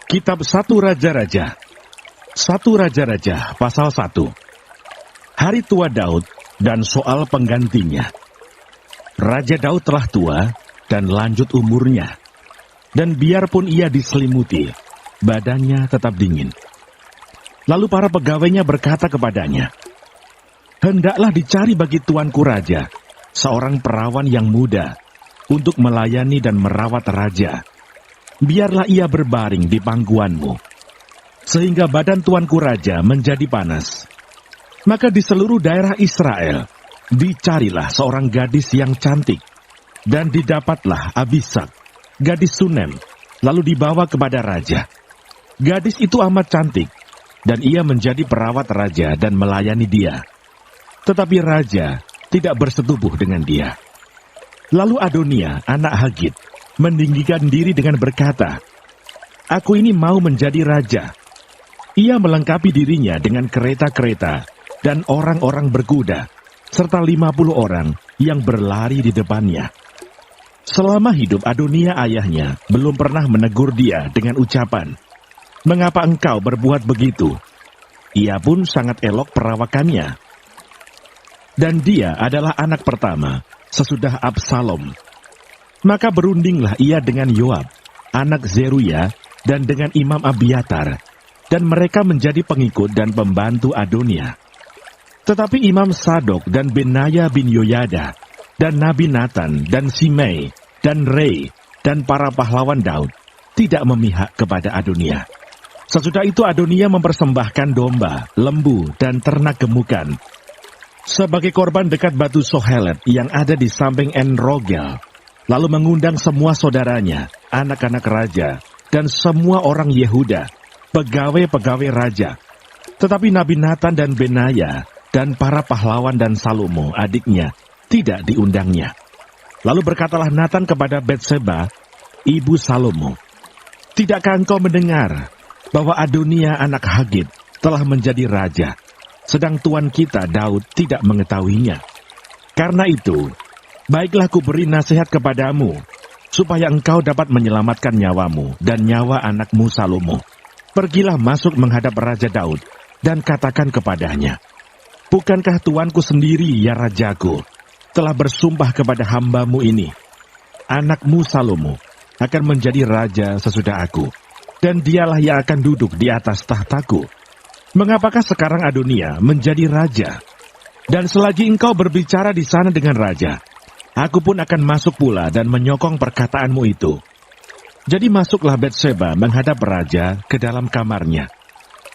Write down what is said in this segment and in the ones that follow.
Kitab 1 Raja-Raja. 1 Raja-Raja pasal 1. Hari tua Daud dan soal penggantinya. Raja Daud telah tua dan lanjut umurnya. Dan biarpun ia diselimuti, badannya tetap dingin. Lalu para pegawainya berkata kepadanya, "Hendaklah dicari bagi tuanku raja seorang perawan yang muda untuk melayani dan merawat raja. Biarlah ia berbaring di pangkuanmu, sehingga badan tuanku raja menjadi panas." Maka di seluruh daerah Israel dicarilah seorang gadis yang cantik, dan didapatlah Abisag, gadis Sunem, lalu dibawa kepada raja. Gadis itu amat cantik, dan ia menjadi perawat raja dan melayani dia. Tetapi raja tidak bersetubuh dengan dia. Lalu Adonia, anak Hagit, meninggikan diri dengan berkata, "Aku ini mau menjadi raja." Ia melengkapi dirinya dengan kereta-kereta dan orang-orang berkuda, serta 50 orang yang berlari di depannya. Selama hidup Adonia ayahnya belum pernah menegur dia dengan ucapan, "Mengapa engkau berbuat begitu?" Ia pun sangat elok perawakannya. Dan dia adalah anak pertama sesudah Absalom. Maka berundinglah ia dengan Yoab, anak Zeruya, dan dengan Imam Abiatar, dan mereka menjadi pengikut dan pembantu Adonia. Tetapi Imam Sadok dan Benaya bin Yoyada, dan Nabi Nathan, dan Simei, dan Rei, dan para pahlawan Daud tidak memihak kepada Adonia. Sesudah itu Adonia mempersembahkan domba, lembu, dan ternak gemukan sebagai korban dekat batu Sohelet yang ada di samping En-Rogel, lalu mengundang semua saudaranya, anak-anak raja, dan semua orang Yehuda, pegawai-pegawai raja. Tetapi Nabi Nathan dan Benaya, dan para pahlawan dan Salomo, adiknya, tidak diundangnya. Lalu berkatalah Nathan kepada Betseba, ibu Salomo, "Tidakkah engkau mendengar bahwa Adonia anak Hagit telah menjadi raja, sedang tuan kita Daud tidak mengetahuinya? Karena itu, baiklah ku beri nasihat kepadamu, supaya engkau dapat menyelamatkan nyawamu dan nyawa anakmu Salomo. Pergilah masuk menghadap Raja Daud, dan katakan kepadanya, 'Bukankah tuanku sendiri, ya rajaku, telah bersumpah kepada hambamu ini, anakmu Salomo akan menjadi raja sesudah aku, dan dialah yang akan duduk di atas tahtaku. Mengapakah sekarang Adonia menjadi raja? Dan selagi engkau berbicara di sana dengan raja, aku pun akan masuk pula dan menyokong perkataanmu itu.' Jadi masuklah Betseba menghadap raja ke dalam kamarnya.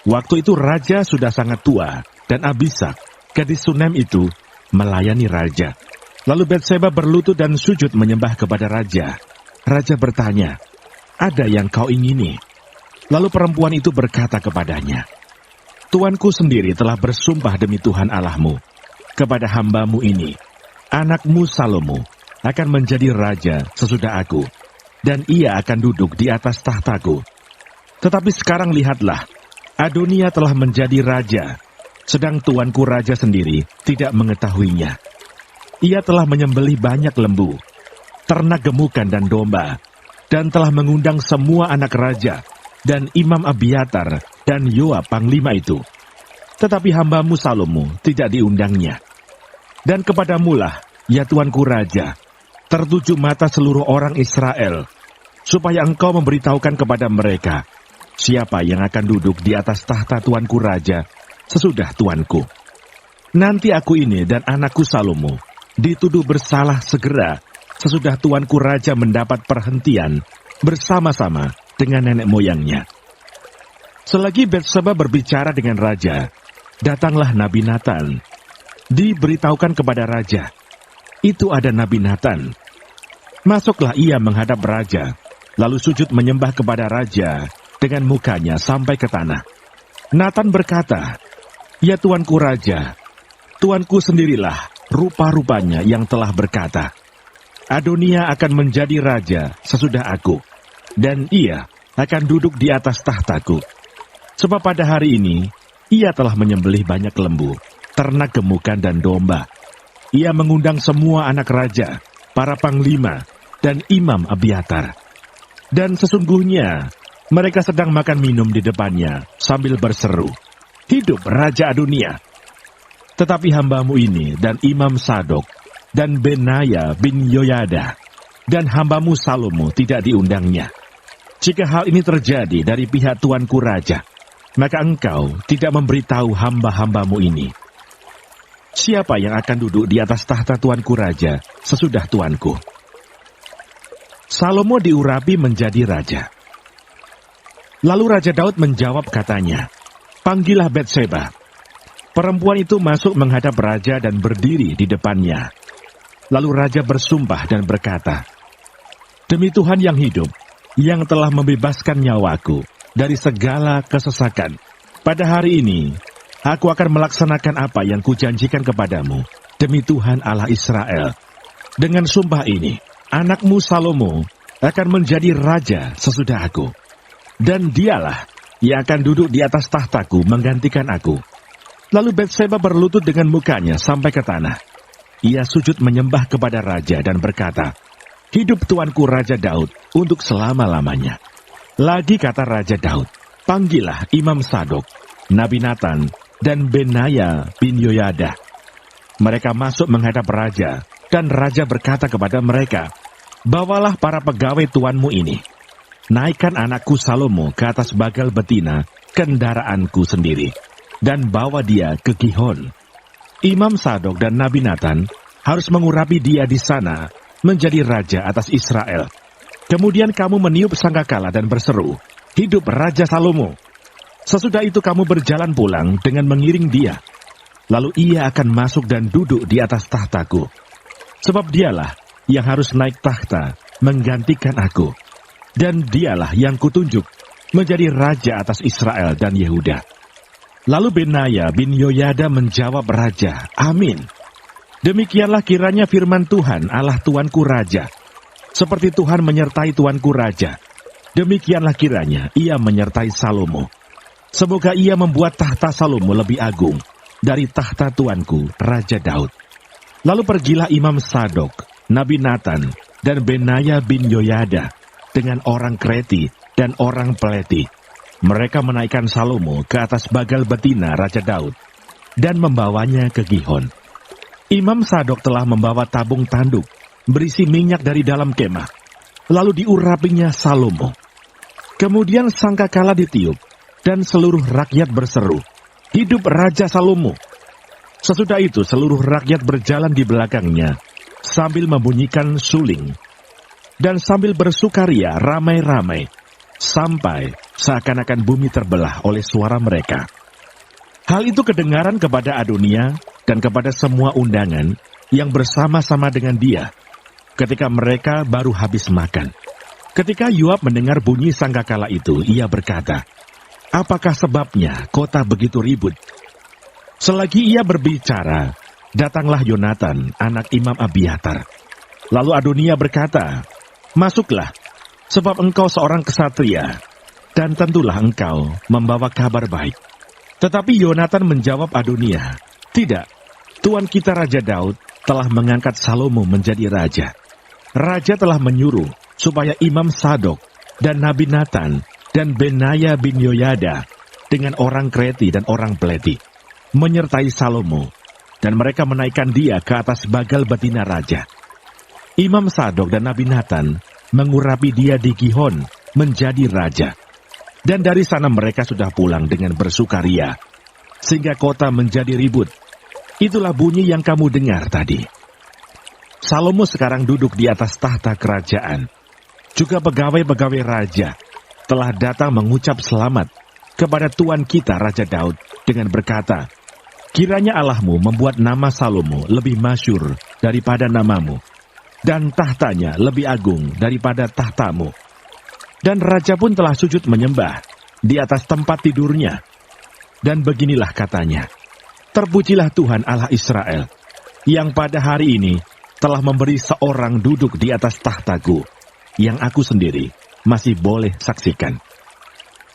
Waktu itu raja sudah sangat tua, dan Abisag, gadis Sunem itu, melayani raja. Lalu Betseba berlutut dan sujud menyembah kepada raja. Raja bertanya, 'Ada yang kau ingini?' Lalu perempuan itu berkata kepadanya, 'Tuanku sendiri telah bersumpah demi Tuhan Allahmu kepada hambamu ini, anakmu Salomo akan menjadi raja sesudah aku, dan ia akan duduk di atas tahtaku. Tetapi sekarang lihatlah, Adonia telah menjadi raja, sedang tuanku raja sendiri tidak mengetahuinya. Ia telah menyembelih banyak lembu, ternak gemukan dan domba, dan telah mengundang semua anak raja, dan Imam Abiatar, dan Yoab panglima itu. Tetapi hambamu Salomo tidak diundangnya. Dan kepadamulah, ya tuanku raja, tertuju mata seluruh orang Israel, supaya engkau memberitahukan kepada mereka, siapa yang akan duduk di atas tahta tuanku raja sesudah tuanku. Nanti aku ini dan anakku Salomo dituduh bersalah segera sesudah tuanku raja mendapat perhentian bersama-sama dengan nenek moyangnya." Selagi Betseba berbicara dengan raja, datanglah Nabi Nathan. Diberitahukan kepada raja, "Itu ada Nabi Nathan." Masuklah ia menghadap raja, lalu sujud menyembah kepada raja dengan mukanya sampai ke tanah. Nathan berkata, "Ya tuanku raja, tuanku sendirilah rupa-rupanya yang telah berkata, 'Adonia akan menjadi raja sesudah aku, dan ia akan duduk di atas tahtaku.' Sebab pada hari ini, ia telah menyembelih banyak lembu, ternak gemukan dan domba. Ia mengundang semua anak raja, para panglima, dan Imam Abiatar. Dan sesungguhnya, Mereka sedang makan minum di depannya sambil berseru, "Hidup Raja Adunia!" Tetapi hambamu ini dan Imam Sadok dan Benaya bin Yoyada dan hambamu Salomo tidak diundangnya. Jika hal ini terjadi dari pihak tuanku raja, maka engkau tidak memberitahu hamba-hambamu ini. Siapa yang akan duduk di atas tahta tuanku raja sesudah tuanku? Salomo diurapi menjadi raja. Lalu Raja Daud menjawab katanya, "Panggillah Batseba." Perempuan itu masuk menghadap raja dan berdiri di depannya. Lalu raja bersumpah dan berkata, "Demi Tuhan yang hidup, yang telah membebaskan nyawaku dari segala kesesakan, pada hari ini aku akan melaksanakan apa yang kujanjikan kepadamu, demi Tuhan Allah Israel. Dengan sumpah ini, anakmu Salomo akan menjadi raja sesudah aku, dan dialah yang akan duduk di atas tahtaku menggantikan aku." Lalu Batseba berlutut dengan mukanya sampai ke tanah. Ia sujud menyembah kepada raja dan berkata, "Hidup tuanku Raja Daud untuk selama-lamanya." Lagi kata Raja Daud, "Panggillah Imam Sadok, Nabi Natan, dan Benaya bin Yoyada." Mereka masuk menghadap raja, dan raja berkata kepada mereka, "Bawalah para pegawai tuanmu ini. Naikkan anakku Salomo ke atas bagal betina kendaraanku sendiri, dan bawa dia ke Gihon. Imam Sadok dan Nabi Natan harus mengurapi dia di sana menjadi raja atas Israel. Kemudian kamu meniup sangkakala dan berseru, 'Hidup Raja Salomo!' Sesudah itu kamu berjalan pulang dengan mengiring dia. Lalu ia akan masuk dan duduk di atas tahtaku. Sebab dialah yang harus naik tahta menggantikan aku. Dan dialah yang kutunjuk menjadi raja atas Israel dan Yehuda." Lalu Benaya bin Yoyada menjawab raja, "Amin. Demikianlah kiranya firman Tuhan Allah tuanku raja. Seperti Tuhan menyertai tuanku raja, demikianlah kiranya ia menyertai Salomo. Semoga ia membuat tahta Salomo lebih agung dari tahta tuanku Raja Daud." Lalu pergilah Imam Sadok, Nabi Natan, dan Benaya bin Yoyada dengan orang Kreti dan orang Peleti. Mereka menaikkan Salomo ke atas bagal betina Raja Daud dan membawanya ke Gihon. Imam Sadok telah membawa tabung tanduk berisi minyak dari dalam kemah, lalu diurapinya Salomo. Kemudian sangkakala ditiup dan seluruh rakyat berseru, "Hidup Raja Salomo!" Sesudah itu seluruh rakyat berjalan di belakangnya sambil membunyikan suling dan sambil bersukaria ramai-ramai, sampai seakan-akan bumi terbelah oleh suara mereka. Hal itu kedengaran kepada Adonia dan kepada semua undangan yang bersama-sama dengan dia ketika mereka baru habis makan. Ketika Yoab mendengar bunyi sangkakala itu, ia berkata, "Apakah sebabnya kota begitu ribut?" Selagi ia berbicara, datanglah Yonatan, anak Imam Abiatar. Lalu Adonia berkata, "Masuklah, sebab engkau seorang kesatria, dan tentulah engkau membawa kabar baik." Tetapi Yonatan menjawab Adonia, "Tidak, tuan kita Raja Daud telah mengangkat Salomo menjadi raja. Raja telah menyuruh supaya Imam Sadok dan Nabi Natan dan Benaya bin Yoyada dengan orang Kreti dan orang Peleti menyertai Salomo, dan mereka menaikkan dia ke atas bagal betina raja. Imam Sadok dan Nabi Natan mengurapi dia di Gihon menjadi raja. Dan dari sana mereka sudah pulang dengan bersukaria, sehingga kota menjadi ribut. Itulah bunyi yang kamu dengar tadi." Salomo sekarang duduk di atas tahta kerajaan. Juga pegawai-pegawai raja telah datang mengucap selamat kepada tuan kita Raja Daud dengan berkata, "Kiranya Allahmu membuat nama Salomo lebih masyhur daripada namamu, dan tahtanya lebih agung daripada tahtamu." Dan raja pun telah sujud menyembah di atas tempat tidurnya. Dan beginilah katanya, "Terpujilah Tuhan Allah Israel, yang pada hari ini telah memberi seorang duduk di atas tahtaku, yang aku sendiri masih boleh saksikan."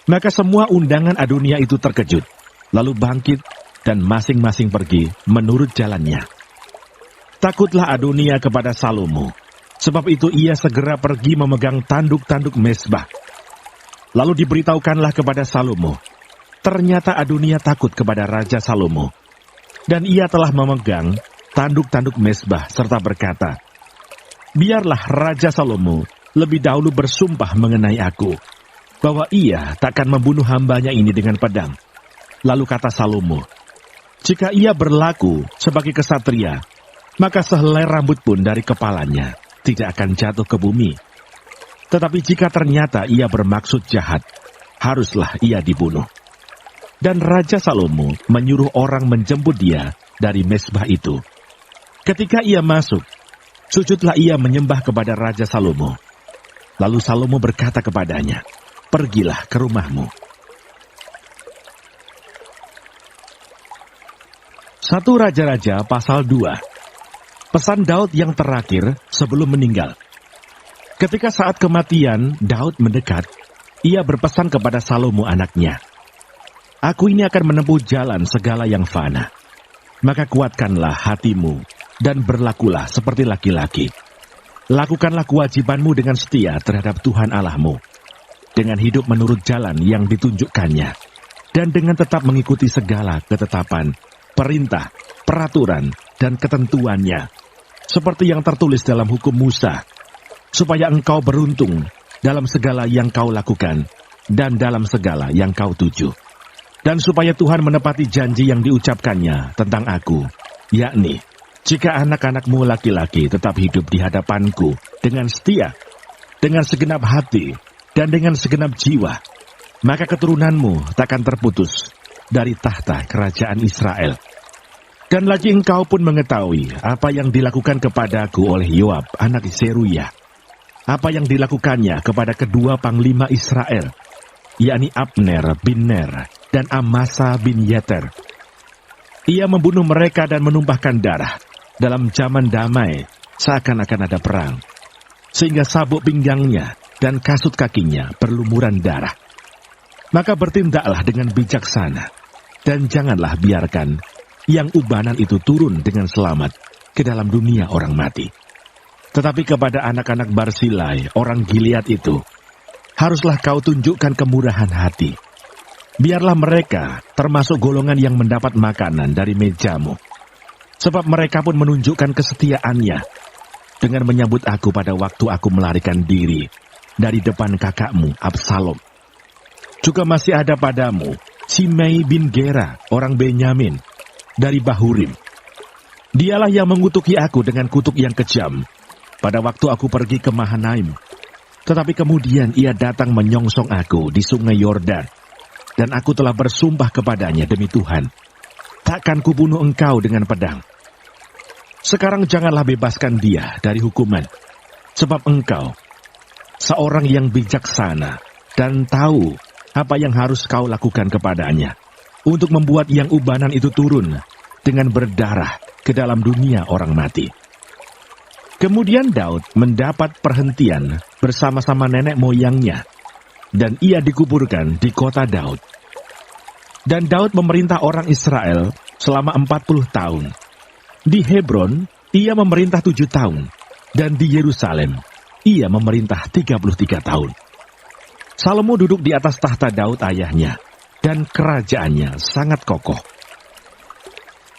Maka semua undangan Adonia itu terkejut, lalu bangkit dan masing-masing pergi menurut jalannya. Takutlah Adonia kepada Salomo, sebab itu ia segera pergi memegang tanduk-tanduk mezbah. Lalu diberitahukanlah kepada Salomo. Ternyata Adonia takut kepada Raja Salomo. Dan ia telah memegang tanduk-tanduk mezbah serta berkata, biarlah Raja Salomo lebih dahulu bersumpah mengenai aku, bahwa ia takkan membunuh hambanya ini dengan pedang. Lalu kata Salomo, jika ia berlaku sebagai kesatria, maka sehelai rambut pun dari kepalanya tidak akan jatuh ke bumi. Tetapi jika ternyata ia bermaksud jahat, haruslah ia dibunuh. Dan Raja Salomo menyuruh orang menjemput dia dari mezbah itu. Ketika ia masuk, sujudlah ia menyembah kepada Raja Salomo. Lalu Salomo berkata kepadanya, pergilah ke rumahmu. 1 Raja-Raja pasal 2. Pesan Daud yang terakhir sebelum meninggal. Ketika saat kematian Daud mendekat, ia berpesan kepada Salomo anaknya, aku ini akan menempuh jalan segala yang fana. Maka kuatkanlah hatimu dan berlakulah seperti laki-laki. Lakukanlah kewajibanmu dengan setia terhadap Tuhan Allahmu, dengan hidup menurut jalan yang ditunjukkannya, dan dengan tetap mengikuti segala ketetapan, perintah, peraturan, dan ketentuannya, seperti yang tertulis dalam hukum Musa, supaya engkau beruntung dalam segala yang kau lakukan, dan dalam segala yang kau tuju. Dan supaya Tuhan menepati janji yang diucapkannya tentang aku, yakni, jika anak-anakmu laki-laki tetap hidup di hadapanku dengan setia, dengan segenap hati, dan dengan segenap jiwa, maka keturunanmu takkan terputus dari tahta kerajaan Israel. Dan lagi engkau pun mengetahui apa yang dilakukan kepadaku oleh Yoab anak Zeruya, apa yang dilakukannya kepada kedua panglima Israel, yakni Abner bin Ner dan Amasa bin Yeter. Ia membunuh mereka dan menumpahkan darah dalam zaman damai, seakan-akan ada perang, sehingga sabuk pinggangnya dan kasut kakinya berlumuran darah. Maka bertindaklah dengan bijaksana, dan janganlah biarkan yang ubanan itu turun dengan selamat ke dalam dunia orang mati. Tetapi kepada anak-anak Barsilai, orang Gilead itu, haruslah kau tunjukkan kemurahan hati. Biarlah mereka termasuk golongan yang mendapat makanan dari mejamu. Sebab mereka pun menunjukkan kesetiaannya dengan menyambut aku pada waktu aku melarikan diri dari depan kakakmu Absalom. Juga masih ada padamu Simei bin Gera, orang Benyamin, dari Bahurim. Dialah yang mengutuki aku dengan kutuk yang kejam pada waktu aku pergi ke Mahanaim. Tetapi kemudian ia datang menyongsong aku di sungai Yordan. Dan aku telah bersumpah kepadanya demi Tuhan, takkan kubunuh engkau dengan pedang. Sekarang janganlah bebaskan dia dari hukuman, sebab engkau seorang yang bijaksana dan tahu apa yang harus kau lakukan kepadanya, untuk membuat yang ubanan itu turun dengan berdarah ke dalam dunia orang mati. Kemudian Daud mendapat perhentian bersama-sama nenek moyangnya, dan ia dikuburkan di kota Daud. Dan Daud memerintah orang Israel selama 40 tahun. Di Hebron, ia memerintah 7 tahun. Dan di Yerusalem, ia memerintah 33 tahun. Salomo duduk di atas tahta Daud ayahnya, dan kerajaannya sangat kokoh.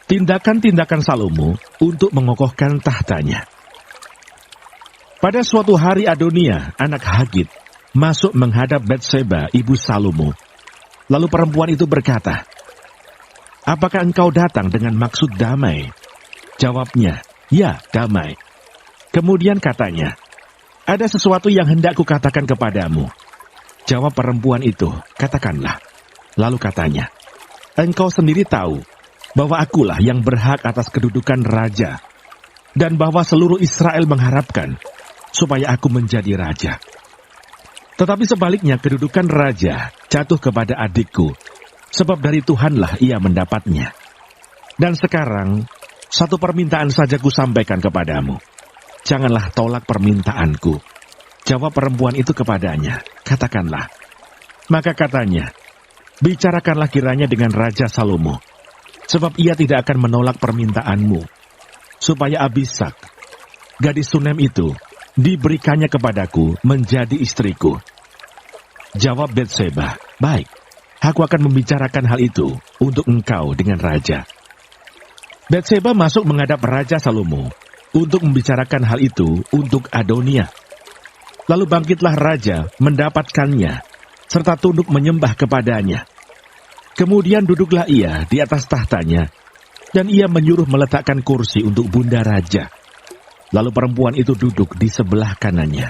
Tindakan-tindakan Salomo untuk mengokohkan tahtanya. Pada suatu hari Adonia, anak Hagit, masuk menghadap Batseba, ibu Salomo. Lalu perempuan itu berkata, apakah engkau datang dengan maksud damai? Jawabnya, ya, damai. Kemudian katanya, ada sesuatu yang hendak kukatakan kepadamu. Jawab perempuan itu, katakanlah. Lalu katanya, engkau sendiri tahu bahwa akulah yang berhak atas kedudukan raja, dan bahwa seluruh Israel mengharapkan supaya aku menjadi raja. Tetapi sebaliknya kedudukan raja jatuh kepada adikku, sebab dari Tuhanlah ia mendapatnya. Dan sekarang, satu permintaan saja kusampaikan kepadamu. Janganlah tolak permintaanku. Jawab perempuan itu kepadanya, katakanlah. Maka katanya, bicarakanlah kiranya dengan Raja Salomo, sebab ia tidak akan menolak permintaanmu, supaya Abisak, gadis Sunem itu, diberikannya kepadaku menjadi istriku. Jawab Batseba, "Baik, aku akan membicarakan hal itu untuk engkau dengan raja." Batseba masuk menghadap Raja Salomo untuk membicarakan hal itu untuk Adonia. Lalu bangkitlah raja mendapatkannya, serta tunduk menyembah kepadanya. Kemudian duduklah ia di atas tahtanya, dan ia menyuruh meletakkan kursi untuk bunda raja. Lalu perempuan itu duduk di sebelah kanannya.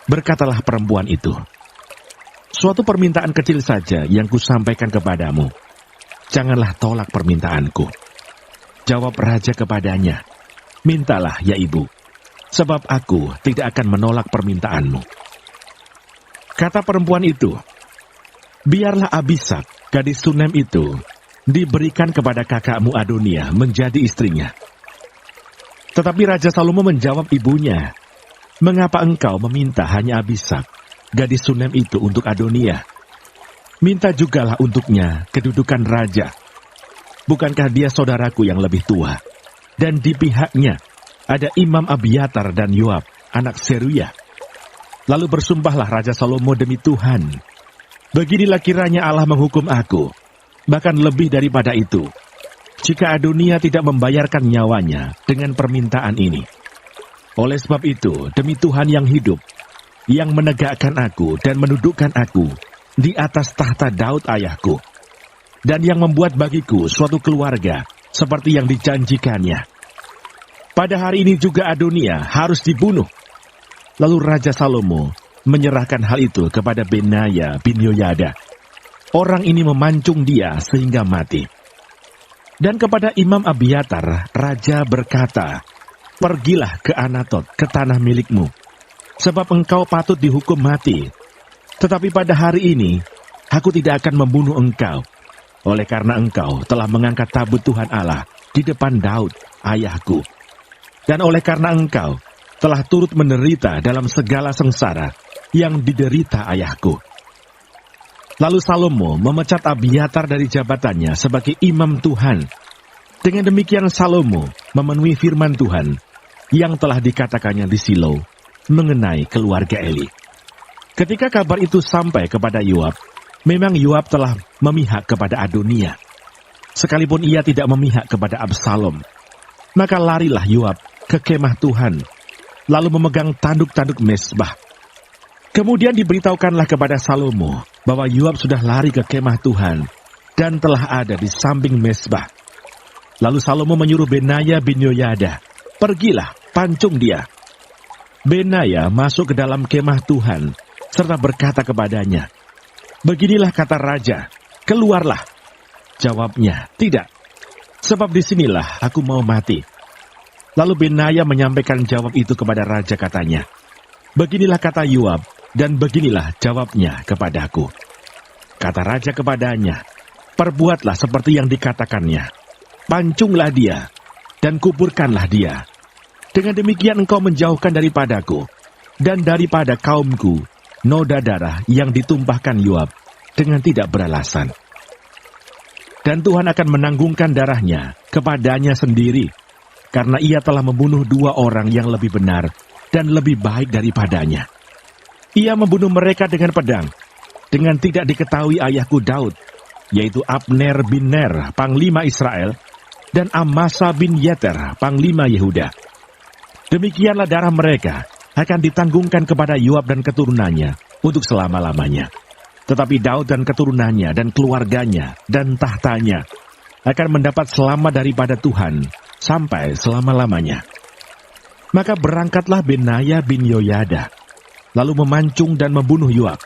Berkatalah perempuan itu, "Suatu permintaan kecil saja yang kusampaikan kepadamu. Janganlah tolak permintaanku." Jawab raja kepadanya, "Mintalah ya ibu, sebab aku tidak akan menolak permintaanmu." Kata perempuan itu, "Biarlah Abisag, gadis Sunem itu, diberikan kepada kakakmu Adonia menjadi istrinya." Tetapi Raja Salomo menjawab ibunya, "Mengapa engkau meminta hanya Abisag, gadis Sunem itu untuk Adonia? Minta jugalah untuknya kedudukan raja. Bukankah dia saudaraku yang lebih tua? Dan di pihaknya ada Imam Abiatar dan Yoab, anak Seruya." Lalu bersumpahlah Raja Salomo demi Tuhan, "Beginilah kiranya Allah menghukum aku, bahkan lebih daripada itu, jika Adonia tidak membayarkan nyawanya dengan permintaan ini. Oleh sebab itu, demi Tuhan yang hidup, yang menegakkan aku dan menundukkan aku di atas tahta Daud ayahku, dan yang membuat bagiku suatu keluarga seperti yang dijanjikannya, pada hari ini juga Adonia harus dibunuh." Lalu Raja Salomo menyerahkan hal itu kepada Benaya bin Yoyada. Orang ini memancung dia sehingga mati. Dan kepada Imam Abiatar, raja berkata, "Pergilah ke Anatot, ke tanah milikmu, sebab engkau patut dihukum mati. Tetapi pada hari ini, aku tidak akan membunuh engkau, oleh karena engkau telah mengangkat tabut Tuhan Allah di depan Daud, ayahku. Dan oleh karena engkau telah turut menderita dalam segala sengsara yang diderita ayahku." Lalu Salomo memecat Abiatar dari jabatannya sebagai imam Tuhan. Dengan demikian Salomo memenuhi firman Tuhan yang telah dikatakannya di Silo mengenai keluarga Eli. Ketika kabar itu sampai kepada Yoab, memang Yoab telah memihak kepada Adonia, sekalipun ia tidak memihak kepada Absalom. Maka larilah Yoab ke kemah Tuhan, lalu memegang tanduk-tanduk mezbah. Kemudian diberitahukanlah kepada Salomo bahwa Yoab sudah lari ke kemah Tuhan dan telah ada di samping mezbah. Lalu Salomo menyuruh Benaya bin Yoyada, "Pergilah, pancung dia." Benaya masuk ke dalam kemah Tuhan serta berkata kepadanya, "Beginilah kata raja, keluarlah." Jawabnya, "Tidak, sebab disinilah aku mau mati." Lalu Benaya menyampaikan jawab itu kepada raja, katanya, "Beginilah kata Yoab, dan beginilah jawabnya kepadaku." Kata raja kepadanya, "Perbuatlah seperti yang dikatakannya. Pancunglah dia, dan kuburkanlah dia. Dengan demikian engkau menjauhkan daripadaku, dan daripada kaumku, noda darah yang ditumpahkan Yoab dengan tidak beralasan. Dan Tuhan akan menanggungkan darahnya kepadanya sendiri, karena ia telah membunuh 2 orang yang lebih benar dan lebih baik daripadanya. Ia membunuh mereka dengan pedang, dengan tidak diketahui ayahku Daud, yaitu Abner bin Ner, panglima Israel, dan Amasa bin Yeter, panglima Yehuda. Demikianlah darah mereka akan ditanggungkan kepada Yoab dan keturunannya untuk selama-lamanya. Tetapi Daud dan keturunannya dan keluarganya dan tahtanya akan mendapat selamat daripada Tuhan sampai selama-lamanya." Maka berangkatlah Benaya bin Yoyada, lalu memancung dan membunuh Yoab.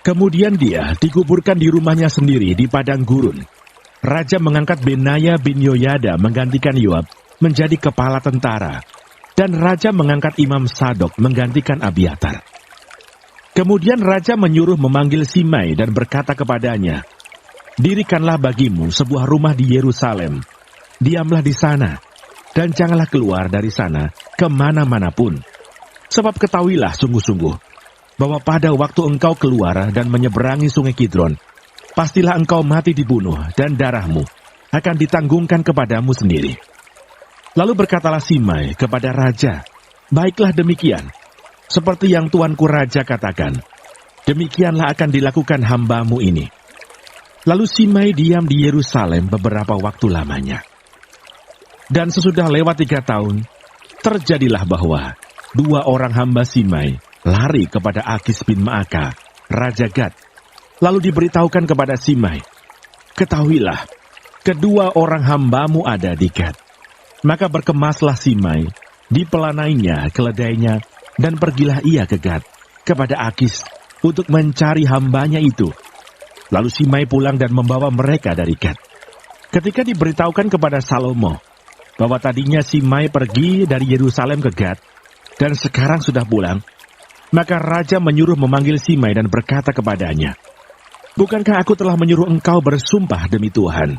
Kemudian dia dikuburkan di rumahnya sendiri di padang gurun. Raja mengangkat Benaya bin Yoyada menggantikan Yoab menjadi kepala tentara, dan raja mengangkat Imam Sadok menggantikan Abiatar. Kemudian raja menyuruh memanggil Simei dan berkata kepadanya, "Dirikanlah bagimu sebuah rumah di Yerusalem. Diamlah di sana, dan janganlah keluar dari sana kemana-mana pun. Sebab ketahuilah sungguh-sungguh, bahwa pada waktu engkau keluar dan menyeberangi sungai Kidron, pastilah engkau mati dibunuh, dan darahmu akan ditanggungkan kepadamu sendiri." Lalu berkatalah Simei kepada raja, "Baiklah demikian, seperti yang tuanku raja katakan. Demikianlah akan dilakukan hamba-Mu ini. Lalu Simei diam di Yerusalem beberapa waktu lamanya. Dan sesudah lewat 3 tahun, terjadilah bahwa 2 orang hamba Simei lari kepada Akis bin Maaka, Raja Gad. Lalu diberitahukan kepada Simei, "Ketahuilah, kedua orang hamba-Mu ada di Gad." Maka berkemaslah Simei, dipelanainya keledainya, dan pergilah ia ke Gad, kepada Akis, untuk mencari hambanya itu. Lalu Simei pulang dan membawa mereka dari Gad. Ketika diberitahukan kepada Salomo bahwa tadinya Simei pergi dari Yerusalem ke Gad, dan sekarang sudah pulang, maka raja menyuruh memanggil Simei dan berkata kepadanya, "Bukankah aku telah menyuruh engkau bersumpah demi Tuhan,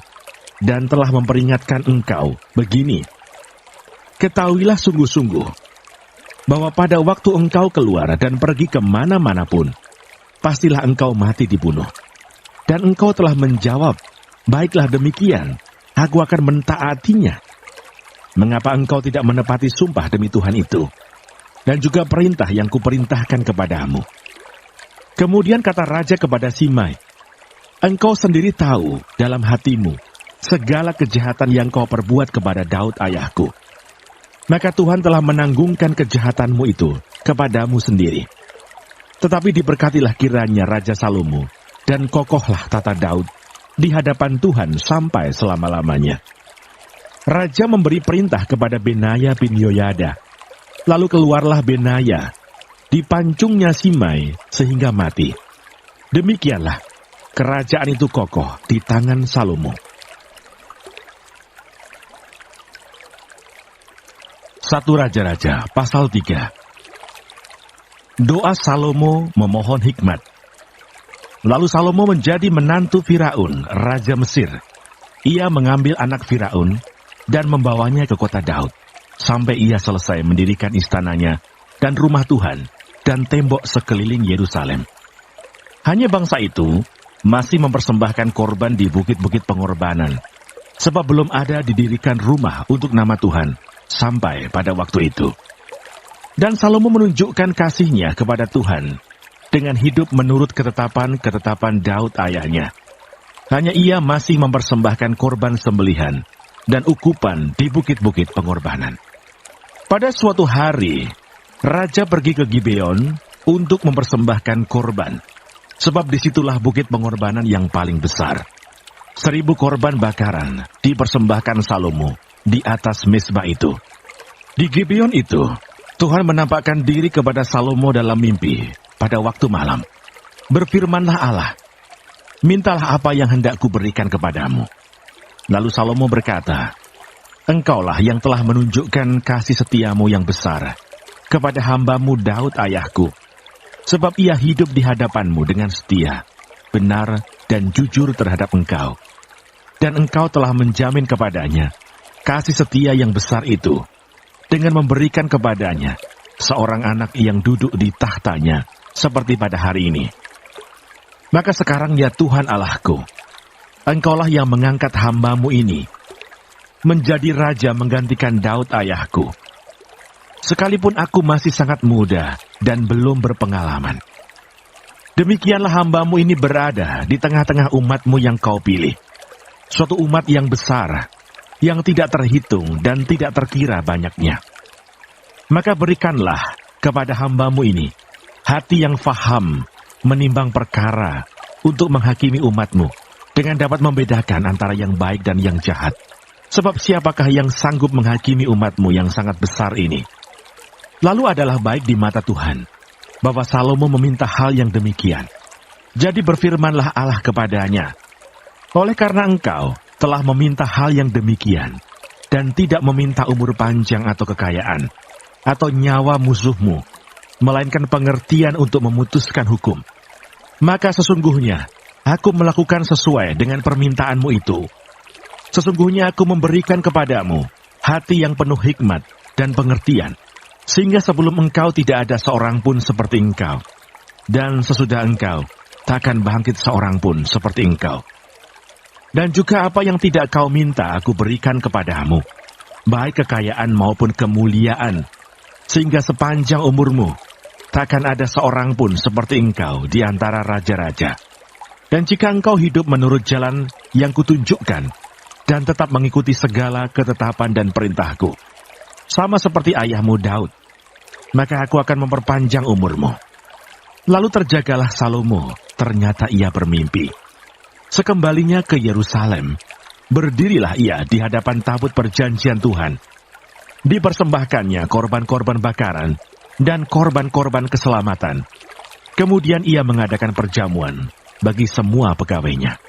dan telah memperingatkan engkau begini? Ketahuilah sungguh-sungguh, bahwa pada waktu engkau keluar dan pergi kemana-mana pun, pastilah engkau mati dibunuh. Dan engkau telah menjawab, 'Baiklah demikian, aku akan mentaatinya.' Mengapa engkau tidak menepati sumpah demi Tuhan itu, dan juga perintah yang kuperintahkan kepadamu?" Kemudian kata raja kepada Simei, "Engkau sendiri tahu dalam hatimu segala kejahatan yang kau perbuat kepada Daud ayahku. Maka Tuhan telah menanggungkan kejahatanmu itu kepadamu sendiri. Tetapi diberkatilah kiranya Raja Salomo, dan kokohlah tata Daud di hadapan Tuhan sampai selama-lamanya." Raja memberi perintah kepada Benaya bin Yoyada. Lalu keluarlah Benaya, dipancungnya Simei sehingga mati. Demikianlah kerajaan itu kokoh di tangan Salomo. 1 Raja-Raja pasal 3. Doa Salomo memohon hikmat. Lalu Salomo menjadi menantu Firaun, Raja Mesir. Ia mengambil anak Firaun dan membawanya ke kota Daud, sampai ia selesai mendirikan istananya dan rumah Tuhan dan tembok sekeliling Yerusalem. Hanya bangsa itu masih mempersembahkan korban di bukit-bukit pengorbanan, sebab belum ada didirikan rumah untuk nama Tuhan sampai pada waktu itu. Dan Salomo menunjukkan kasihnya kepada Tuhan dengan hidup menurut ketetapan Daud ayahnya. Hanya ia masih mempersembahkan korban sembelihan dan ukupan di bukit-bukit pengorbanan. Pada suatu hari, raja pergi ke Gibeon untuk mempersembahkan korban, sebab disitulah bukit pengorbanan yang paling besar. 1000 korban bakaran dipersembahkan Salomo di atas mezbah itu. Di Gibeon itu, Tuhan menampakkan diri kepada Salomo dalam mimpi pada waktu malam. Berfirmanlah Allah, "Mintalah apa yang hendak kuberikan kepadamu." Lalu Salomo berkata, "Engkaulah yang telah menunjukkan kasih setiamu yang besar kepada hambamu Daud ayahku, sebab ia hidup di hadapanmu dengan setia, benar, dan jujur terhadap engkau. Dan engkau telah menjamin kepadanya kasih setia yang besar itu, dengan memberikan kepadanya seorang anak yang duduk di tahtanya, seperti pada hari ini. Maka sekarang ya Tuhan Allahku, engkaulah yang mengangkat hambamu ini menjadi raja menggantikan Daud ayahku. Sekalipun aku masih sangat muda dan belum berpengalaman. Demikianlah hambamu ini berada di tengah-tengah umatmu yang kau pilih. Suatu umat yang besar, yang tidak terhitung dan tidak terkira banyaknya. Maka berikanlah kepada hambamu ini hati yang faham menimbang perkara untuk menghakimi umatmu, dengan dapat membedakan antara yang baik dan yang jahat. Sebab siapakah yang sanggup menghakimi umatmu yang sangat besar ini? Lalu adalah baik di mata Tuhan bahwa Salomo meminta hal yang demikian. Jadi berfirmanlah Allah kepadanya, "Oleh karena engkau telah meminta hal yang demikian, dan tidak meminta umur panjang atau kekayaan, atau nyawa musuhmu, melainkan pengertian untuk memutuskan hukum, maka sesungguhnya aku melakukan sesuai dengan permintaanmu itu. Sesungguhnya aku memberikan kepadamu hati yang penuh hikmat dan pengertian, sehingga sebelum engkau tidak ada seorang pun seperti engkau, dan sesudah engkau takkan bangkit seorang pun seperti engkau. Dan juga apa yang tidak kau minta aku berikan kepadamu, baik kekayaan maupun kemuliaan, sehingga sepanjang umurmu takkan ada seorang pun seperti engkau di antara raja-raja. Dan jika engkau hidup menurut jalan yang kutunjukkan, dan tetap mengikuti segala ketetapan dan perintahku, sama seperti ayahmu Daud, maka aku akan memperpanjang umurmu. Lalu terjagalah Salomo, ternyata ia bermimpi. Sekembalinya ke Yerusalem, berdirilah ia di hadapan tabut perjanjian Tuhan. Dipersembahkannya korban-korban bakaran dan korban-korban keselamatan. Kemudian ia mengadakan perjamuan bagi semua pegawainya.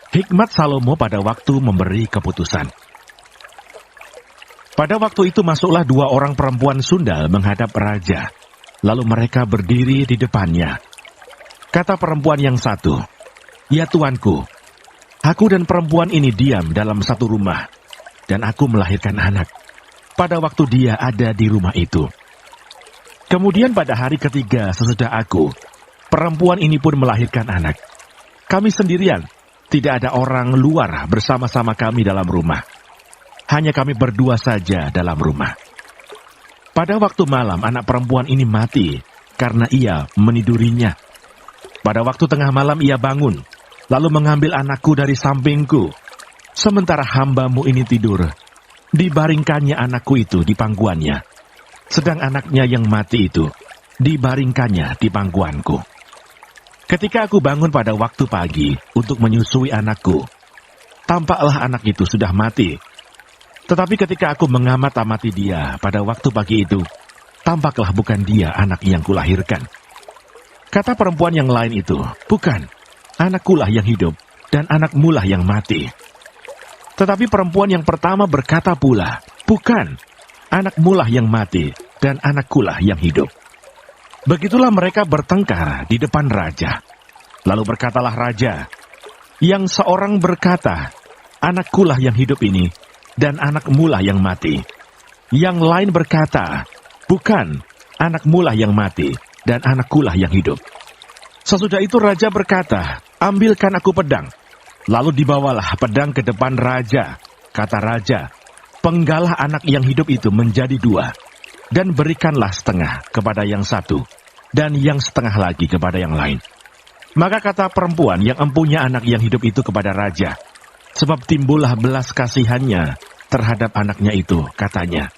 Hikmat Salomo pada waktu memberi keputusan. Pada waktu itu masuklah 2 orang perempuan sundal menghadap raja. Lalu mereka berdiri di depannya. Kata perempuan yang satu, "Ya tuanku, aku dan perempuan ini diam dalam satu rumah, dan aku melahirkan anak pada waktu dia ada di rumah itu. Kemudian pada hari ketiga sesudah aku, perempuan ini pun melahirkan anak. Kami sendirian, tidak ada orang luar bersama-sama kami dalam rumah. Hanya kami berdua saja dalam rumah. Pada waktu malam anak perempuan ini mati karena ia menidurinya. Pada waktu tengah malam ia bangun, lalu mengambil anakku dari sampingku. Sementara hambamu ini tidur, dibaringkannya anakku itu di pangkuannya. Sedang anaknya yang mati itu, dibaringkannya di pangkuanku. Ketika aku bangun pada waktu pagi untuk menyusui anakku, tampaklah anak itu sudah mati. Tetapi ketika aku mengamat-amati dia pada waktu pagi itu, tampaklah bukan dia anak yang kulahirkan." Kata perempuan yang lain itu, "Bukan, anakkulah yang hidup, dan anakmulah yang mati." Tetapi perempuan yang pertama berkata pula, "Bukan, anakmulah yang mati, dan anakkulah yang hidup." Begitulah mereka bertengkar di depan raja. Lalu berkatalah raja, "Yang seorang berkata, 'Anakkulah yang hidup ini, dan anakmulah yang mati.' Yang lain berkata, 'Bukan, anakmulah yang mati, dan anakkulah yang hidup.' Sesudah itu raja berkata, 'Ambilkan aku pedang.' Lalu dibawalah pedang ke depan raja. Kata raja, 'Penggalah anak yang hidup itu menjadi 2, dan berikanlah setengah kepada yang satu, dan yang setengah lagi kepada yang lain.' Maka kata perempuan yang empunya anak yang hidup itu kepada raja, sebab timbullah belas kasihannya terhadap anaknya itu, katanya,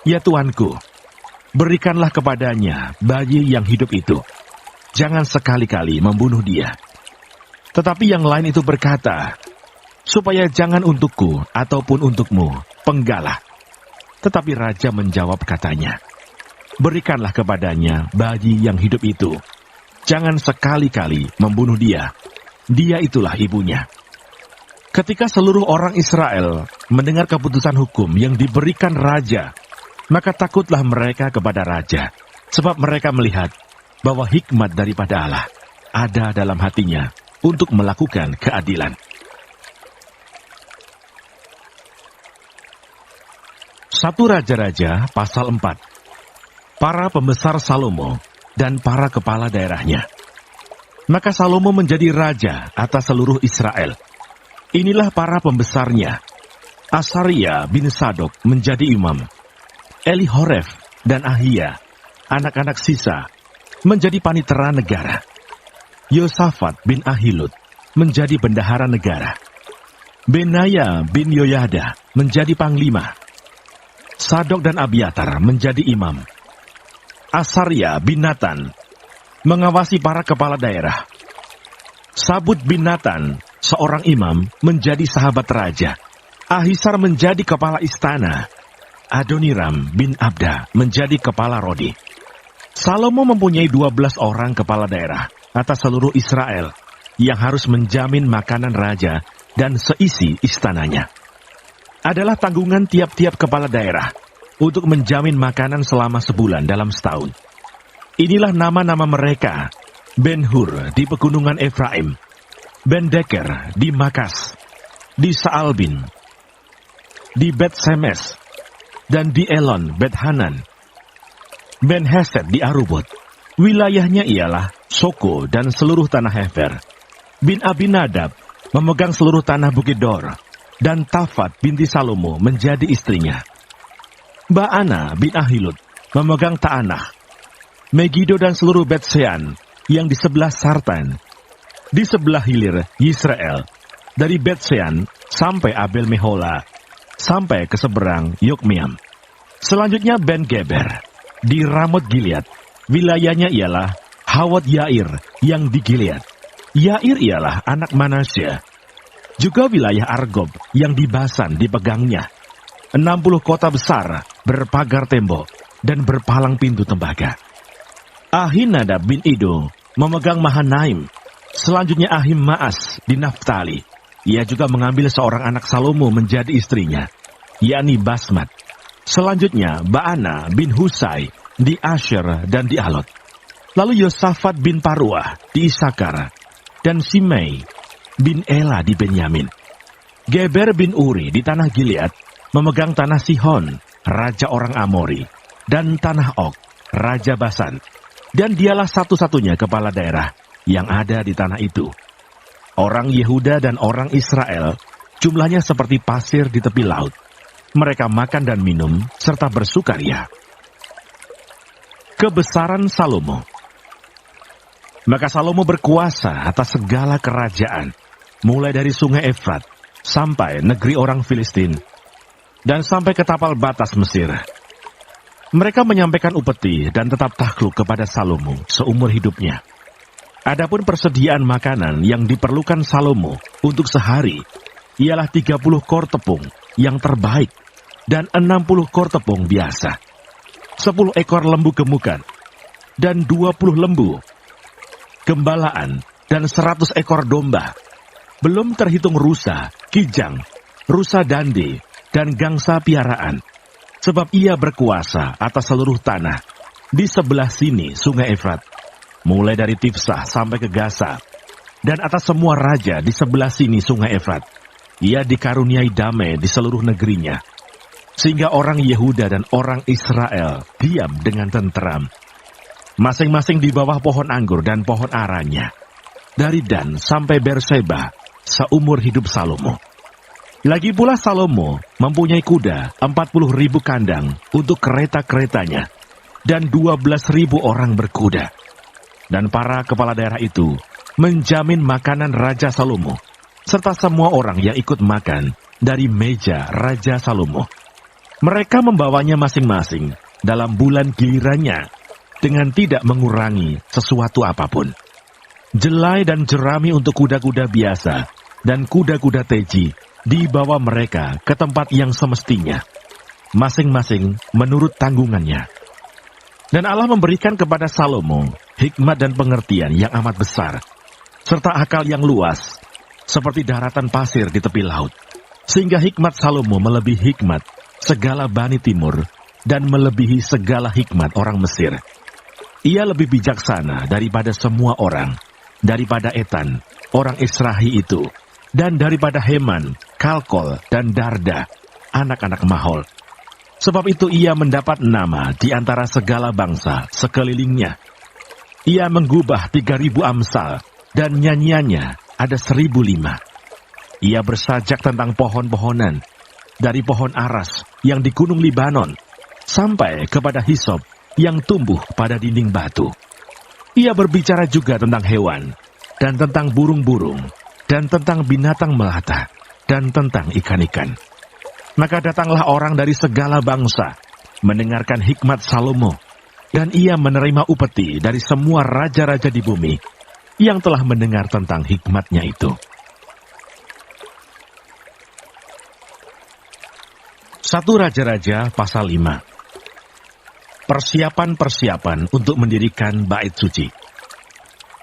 'Ya tuanku, berikanlah kepadanya bayi yang hidup itu. Jangan sekali-kali membunuh dia.' Tetapi yang lain itu berkata, 'Supaya jangan untukku ataupun untukmu penggalah.' Tetapi raja menjawab katanya, 'Berikanlah kepadanya bayi yang hidup itu. Jangan sekali-kali membunuh dia. Dia itulah ibunya.' Ketika seluruh orang Israel mendengar keputusan hukum yang diberikan raja, maka takutlah mereka kepada raja, sebab mereka melihat bahwa hikmat daripada Allah ada dalam hatinya untuk melakukan keadilan. 1 Raja-Raja pasal 4. Para pembesar Salomo dan para kepala daerahnya. Maka Salomo menjadi raja atas seluruh Israel. Inilah para pembesarnya. Asaria bin Sadok menjadi imam. Elihoref dan Ahia, anak-anak sisa, menjadi panitera negara. Yosafat bin Ahilud menjadi bendahara negara. Benaya bin Yoyada menjadi panglima. Sadok dan Abiatar menjadi imam. Asaria bin Natan mengawasi para kepala daerah. Sabut bin Natan, seorang imam, menjadi sahabat raja. Ahisar menjadi kepala istana. Adoniram bin Abda menjadi kepala rodi. Salomo mempunyai 12 orang kepala daerah atas seluruh Israel yang harus menjamin makanan raja dan seisi istananya. Adalah tanggungan tiap-tiap kepala daerah untuk menjamin makanan selama sebulan dalam setahun. Inilah nama-nama mereka: Ben-Hur di pegunungan Efraim, Ben-Deker di Makas, di Saalbin, di Bet-Semes, dan di Elon Bet-Hanan, Ben-Hesed di Arubot. Wilayahnya ialah Soko dan seluruh tanah Hefer. Bin Abinadab memegang seluruh tanah Bukit Dor, dan Tafat binti Salomo menjadi istrinya. Baana bin Ahilud memegang Ta'anah, Megido dan seluruh Bet-Sean yang di sebelah Sartan, di sebelah hilir Yisrael, dari Bet-Sean sampai Abel Mehola, sampai ke seberang Yokmeam. Selanjutnya Ben-Geber, di Ramot Gilead, wilayahnya ialah Hawot Yair yang di Gilead. Yair ialah anak Manasya. Juga wilayah Argob yang di Basan dipegangnya. 60 kota besar berpagar tembok dan berpalang pintu tembaga. Ahinadab bin Ido memegang Mahanaim. Selanjutnya Ahim Maas di Naftali. Ia juga mengambil seorang anak Salomo menjadi istrinya, yakni Basmat. Selanjutnya Baana bin Husai di Asher dan di Alot. Lalu Yosafat bin Paruah di Isakar dan Simei bin Ela di Benyamin. Geber bin Uri di tanah Gilead memegang tanah Sihon, raja orang Amori, dan tanah Og, raja Basan. Dan dialah satu-satunya kepala daerah yang ada di tanah itu. Orang Yehuda dan orang Israel jumlahnya seperti pasir di tepi laut. Mereka makan dan minum serta bersukaria. Kebesaran Salomo. Maka Salomo berkuasa atas segala kerajaan, mulai dari sungai Efrat sampai negeri orang Filistin, dan sampai ke tapal batas Mesir. Mereka menyampaikan upeti dan tetap takluk kepada Salomo seumur hidupnya. Adapun persediaan makanan yang diperlukan Salomo untuk sehari ialah 30 kor tepung yang terbaik dan 60 kor tepung biasa, 10 ekor lembu gemukan dan 20 lembu, gembalaan dan 100 ekor domba, belum terhitung rusa, kijang, rusa dande, dan gangsa piaraan. Sebab ia berkuasa atas seluruh tanah di sebelah sini sungai Efrat, mulai dari Tifsah sampai ke Gaza, dan atas semua raja di sebelah sini sungai Efrat. Ia dikaruniai damai di seluruh negerinya, sehingga orang Yehuda dan orang Israel diam dengan tenteram, masing-masing di bawah pohon anggur dan pohon aranya, dari Dan sampai Berseba, seumur hidup Salomo. Lagi pula Salomo mempunyai kuda 40.000 kandang untuk kereta-keretanya, dan 12.000 orang berkuda. Dan para kepala daerah itu menjamin makanan Raja Salomo, serta semua orang yang ikut makan dari meja Raja Salomo. Mereka membawanya masing-masing dalam bulan gilirannya, dengan tidak mengurangi sesuatu apapun. Jelai dan jerami untuk kuda-kuda biasa, dan kuda-kuda teji dibawa mereka ke tempat yang semestinya, masing-masing menurut tanggungannya. Dan Allah memberikan kepada Salomo hikmat dan pengertian yang amat besar, serta akal yang luas, seperti daratan pasir di tepi laut. Sehingga hikmat Salomo melebihi hikmat segala Bani Timur, dan melebihi segala hikmat orang Mesir. Ia lebih bijaksana daripada semua orang, daripada Etan, orang Israhi itu, dan daripada Heman, Kalkol, dan Darda, anak-anak Mahol. Sebab itu ia mendapat nama di antara segala bangsa sekelilingnya. Ia menggubah 3.000 amsal, dan nyanyiannya ada 1.005. Ia bersajak tentang pohon-pohonan, dari pohon aras yang di gunung Libanon, sampai kepada hisop yang tumbuh pada dinding batu. Ia berbicara juga tentang hewan, dan tentang burung-burung, dan tentang binatang melata, dan tentang ikan-ikan. Maka datanglah orang dari segala bangsa, mendengarkan hikmat Salomo, dan ia menerima upeti dari semua raja-raja di bumi, yang telah mendengar tentang hikmatnya itu. 1 Raja-Raja pasal 5. Persiapan-persiapan untuk mendirikan bait suci.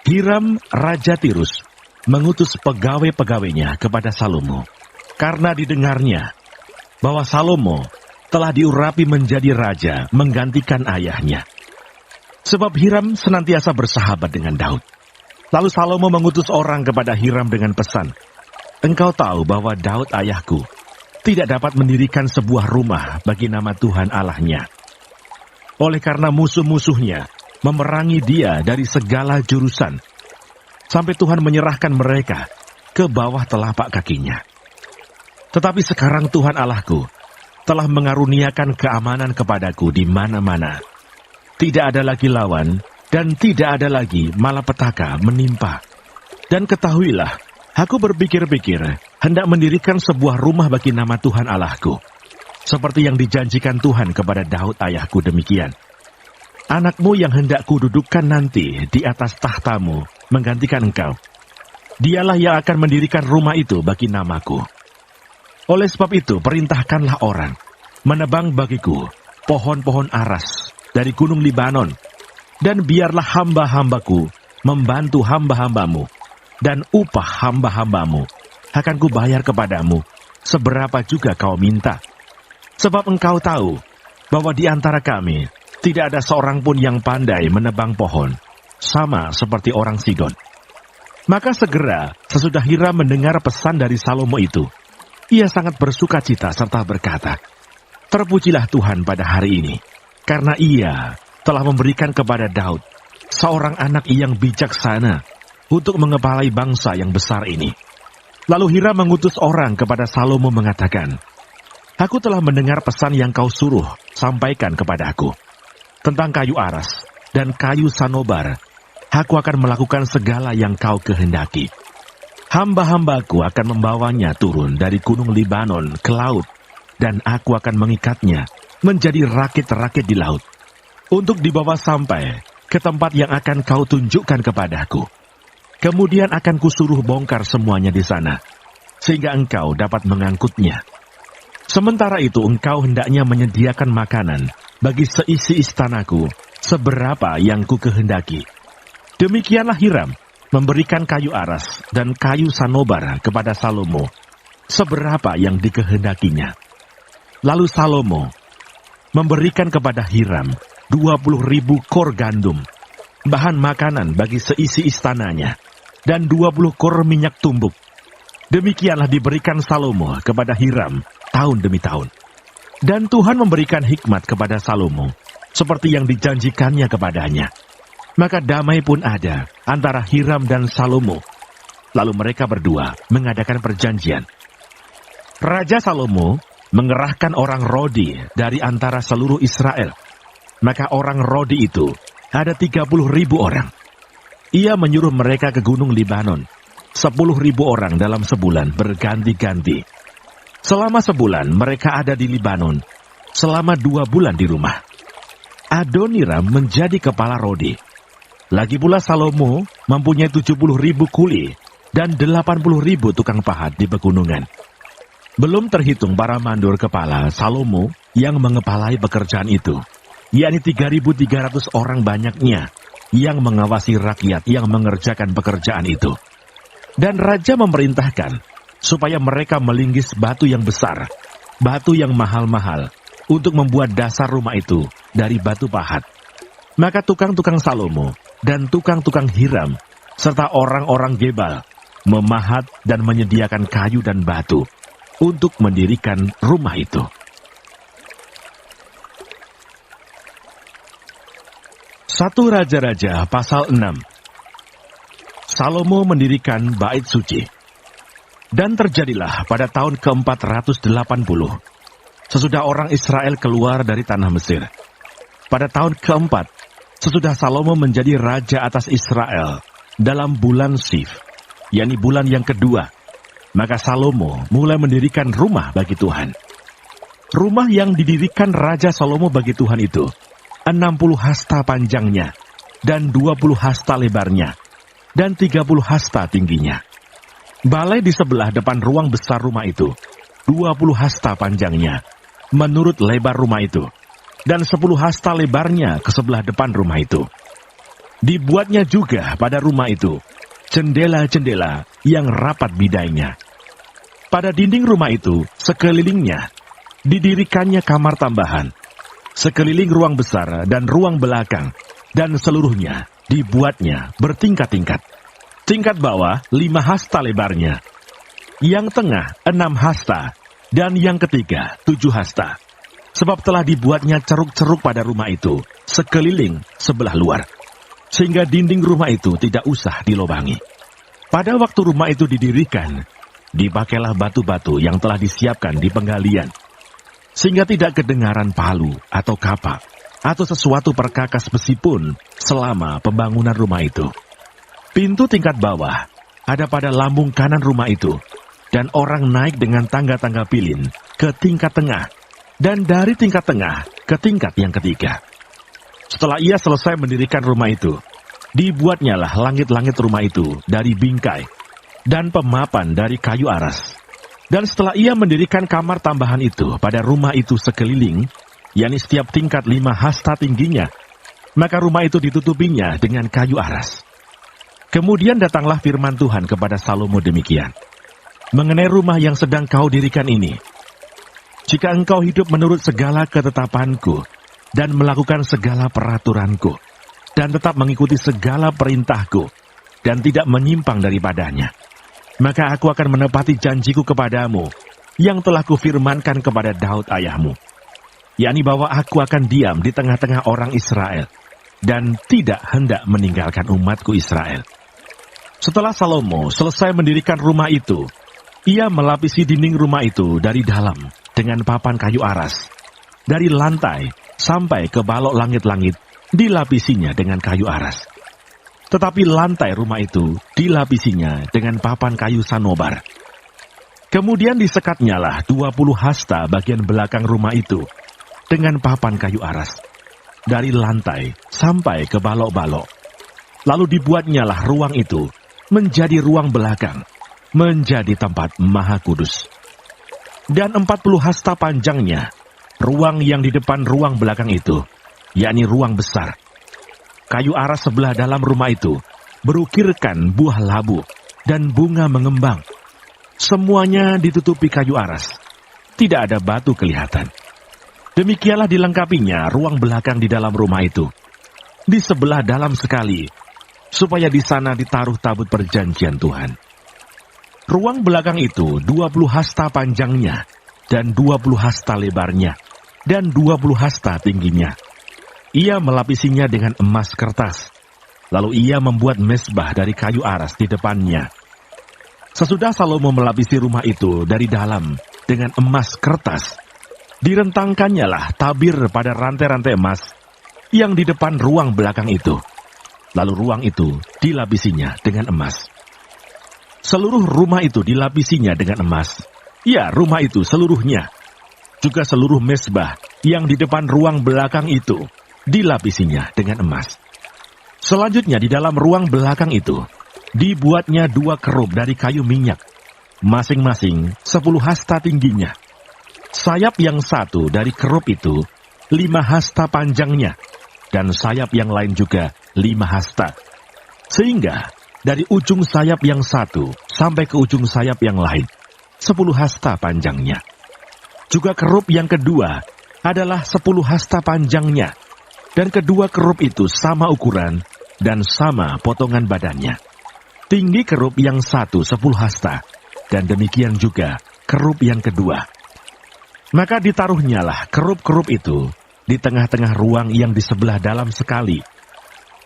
Hiram Raja Tirus mengutus pegawai-pegawainya kepada Salomo, karena didengarnya bahwa Salomo telah diurapi menjadi raja menggantikan ayahnya. Sebab Hiram senantiasa bersahabat dengan Daud. Lalu Salomo mengutus orang kepada Hiram dengan pesan, "Engkau tahu bahwa Daud ayahku tidak dapat mendirikan sebuah rumah bagi nama Tuhan Allahnya. Oleh karena musuh-musuhnya memerangi dia dari segala jurusan, sampai Tuhan menyerahkan mereka ke bawah telapak kakinya. Tetapi sekarang Tuhan Allahku telah mengaruniakan keamanan kepadaku di mana-mana. tidak ada lagi lawan, dan tidak ada lagi malapetaka menimpa. Dan ketahuilah, aku berpikir-pikir hendak mendirikan sebuah rumah bagi nama Tuhan Allahku, seperti yang dijanjikan Tuhan kepada Daud ayahku demikian. Anakmu yang hendak kududukkan nanti di atas tahtamu menggantikan engkau. Dialah yang akan mendirikan rumah itu bagi namaku. Oleh sebab itu, perintahkanlah orang menebang bagiku pohon-pohon aras dari gunung Libanon, dan biarlah hamba-hambaku membantu hamba-hambamu, dan upah hamba-hambamu akan kubayar kepadamu seberapa juga kau minta. Sebab engkau tahu bahwa di antara kami tidak ada seorang pun yang pandai menebang pohon, sama seperti orang Sidon. Maka segera sesudah Hiram mendengar pesan dari Salomo itu, ia sangat bersuka cita serta berkata, "Terpujilah Tuhan pada hari ini, karena ia telah memberikan kepada Daud seorang anak yang bijaksana untuk mengepalai bangsa yang besar ini." Lalu Hiram mengutus orang kepada Salomo mengatakan, "Aku telah mendengar pesan yang kau suruh sampaikan kepadaku. Tentang kayu aras dan kayu sanobar, aku akan melakukan segala yang kau kehendaki. Hamba-hambaku akan membawanya turun dari gunung Libanon ke laut, dan aku akan mengikatnya menjadi rakit-rakit di laut, untuk dibawa sampai ke tempat yang akan kau tunjukkan kepadaku. Kemudian akan kusuruh bongkar semuanya di sana, sehingga engkau dapat mengangkutnya. Sementara itu engkau hendaknya menyediakan makanan bagi seisi istanaku seberapa yang ku kehendaki." Demikianlah Hiram memberikan kayu aras dan kayu sanobar kepada Salomo seberapa yang dikehendakinya. Lalu Salomo memberikan kepada Hiram 20.000 kor gandum, bahan makanan bagi seisi istananya, dan 20 kor minyak tumbuk. Demikianlah diberikan Salomo kepada Hiram tahun demi tahun. Dan Tuhan memberikan hikmat kepada Salomo, seperti yang dijanjikannya kepadanya. Maka damai pun ada antara Hiram dan Salomo. Lalu mereka berdua mengadakan perjanjian. Raja Salomo mengerahkan orang Rodi dari antara seluruh Israel. Maka orang Rodi itu ada 30.000 orang. Ia menyuruh mereka ke gunung Libanon, 10.000 orang dalam sebulan berganti-ganti. Selama sebulan mereka ada di Libanon, selama 2 bulan di rumah. Adoniram menjadi kepala Rodi. Lagi pula Salomo mempunyai 70.000 kuli dan 80.000 tukang pahat di pegunungan. Belum terhitung para mandur kepala Salomo yang mengepalai pekerjaan itu, yakni 3.300 orang banyaknya yang mengawasi rakyat yang mengerjakan pekerjaan itu. Dan raja memerintahkan supaya mereka melinggis batu yang besar, batu yang mahal-mahal, untuk membuat dasar rumah itu dari batu pahat. Maka tukang-tukang Salomo dan tukang-tukang Hiram, serta orang-orang Gebal, memahat dan menyediakan kayu dan batu untuk mendirikan rumah itu. Satu Raja-Raja pasal 6. Salomo mendirikan bait suci. Dan terjadilah pada tahun ke-480, sesudah orang Israel keluar dari tanah Mesir. Pada tahun ke-4, sesudah Salomo menjadi raja atas Israel dalam bulan Sif, yakni bulan yang kedua, maka Salomo mulai mendirikan rumah bagi Tuhan. Rumah yang didirikan Raja Salomo bagi Tuhan itu 60 hasta panjangnya, dan 20 hasta lebarnya, dan 30 hasta tingginya. Balai di sebelah depan ruang besar rumah itu 20 hasta panjangnya menurut lebar rumah itu, dan 10 hasta lebarnya ke sebelah depan rumah itu. Dibuatnya juga pada rumah itu jendela-jendela yang rapat bidainya. Pada dinding rumah itu sekelilingnya didirikannya kamar tambahan, sekeliling ruang besar dan ruang belakang, dan seluruhnya dibuatnya bertingkat-tingkat. Tingkat bawah 5 hasta lebarnya, yang tengah 6 hasta, dan yang ketiga 7 hasta. Sebab telah dibuatnya ceruk-ceruk pada rumah itu sekeliling sebelah luar, sehingga dinding rumah itu tidak usah dilobangi. Pada waktu rumah itu didirikan, dipakailah batu-batu yang telah disiapkan di penggalian, sehingga tidak kedengaran palu atau kapak atau sesuatu perkakas besi pun selama pembangunan rumah itu. Pintu tingkat bawah ada pada lambung kanan rumah itu, dan orang naik dengan tangga-tangga pilin ke tingkat tengah, dan dari tingkat tengah ke tingkat yang ketiga. Setelah ia selesai mendirikan rumah itu, dibuatnyalah langit-langit rumah itu dari bingkai, dan pemapan dari kayu aras. Dan setelah ia mendirikan kamar tambahan itu pada rumah itu sekeliling, yakni setiap tingkat 5 hasta tingginya, maka rumah itu ditutupinya dengan kayu aras. Kemudian datanglah firman Tuhan kepada Salomo demikian, mengenai rumah yang sedang kau dirikan ini. Jika engkau hidup menurut segala ketetapanku, dan melakukan segala peraturanku, dan tetap mengikuti segala perintahku, dan tidak menyimpang daripadanya, maka aku akan menepati janjiku kepadamu, yang telah kufirmankan kepada Daud ayahmu, yakni bahwa aku akan diam di tengah-tengah orang Israel, dan tidak hendak meninggalkan umatku Israel. Setelah Salomo selesai mendirikan rumah itu, ia melapisi dinding rumah itu dari dalam dengan papan kayu aras. Dari lantai sampai ke balok langit-langit dilapisinya dengan kayu aras. Tetapi lantai rumah itu dilapisinya dengan papan kayu sanobar. Kemudian disekatnyalah 20 hasta bagian belakang rumah itu dengan papan kayu aras, dari lantai sampai ke balok-balok. Lalu dibuatnyalah ruang itu menjadi ruang belakang, menjadi tempat maha kudus. Dan 40 hasta panjangnya, ruang yang di depan ruang belakang itu, yakni ruang besar. Kayu aras sebelah dalam rumah itu berukirkan buah labu dan bunga mengembang. Semuanya ditutupi kayu aras, tidak ada batu kelihatan. Demikianlah dilengkapinya ruang belakang di dalam rumah itu, di sebelah dalam sekali, supaya di sana ditaruh tabut perjanjian Tuhan. Ruang belakang itu 20 hasta panjangnya, dan 20 hasta lebarnya, dan 20 hasta tingginya. Ia melapisinya dengan emas kertas, lalu ia membuat mezbah dari kayu aras di depannya. Sesudah Salomo melapisi rumah itu dari dalam dengan emas kertas, direntangkannya lah tabir pada rantai-rantai emas yang di depan ruang belakang itu. Lalu ruang itu dilapisinya dengan emas. Seluruh rumah itu dilapisinya dengan emas. Ya, rumah itu seluruhnya. Juga seluruh mezbah yang di depan ruang belakang itu dilapisinya dengan emas. Selanjutnya di dalam ruang belakang itu dibuatnya 2 kerub dari kayu minyak, masing-masing 10 hasta tingginya. Sayap yang satu dari kerub itu 5 hasta panjangnya, dan sayap yang lain juga 5 hasta. Sehingga dari ujung sayap yang satu sampai ke ujung sayap yang lain 10 hasta panjangnya. Juga kerub yang kedua adalah 10 hasta panjangnya, dan kedua kerub itu sama ukuran dan sama potongan badannya. Tinggi kerub yang satu 10 hasta, dan demikian juga kerub yang kedua. Maka ditaruhnyalah kerub-kerub itu di tengah-tengah ruang yang di sebelah dalam sekali.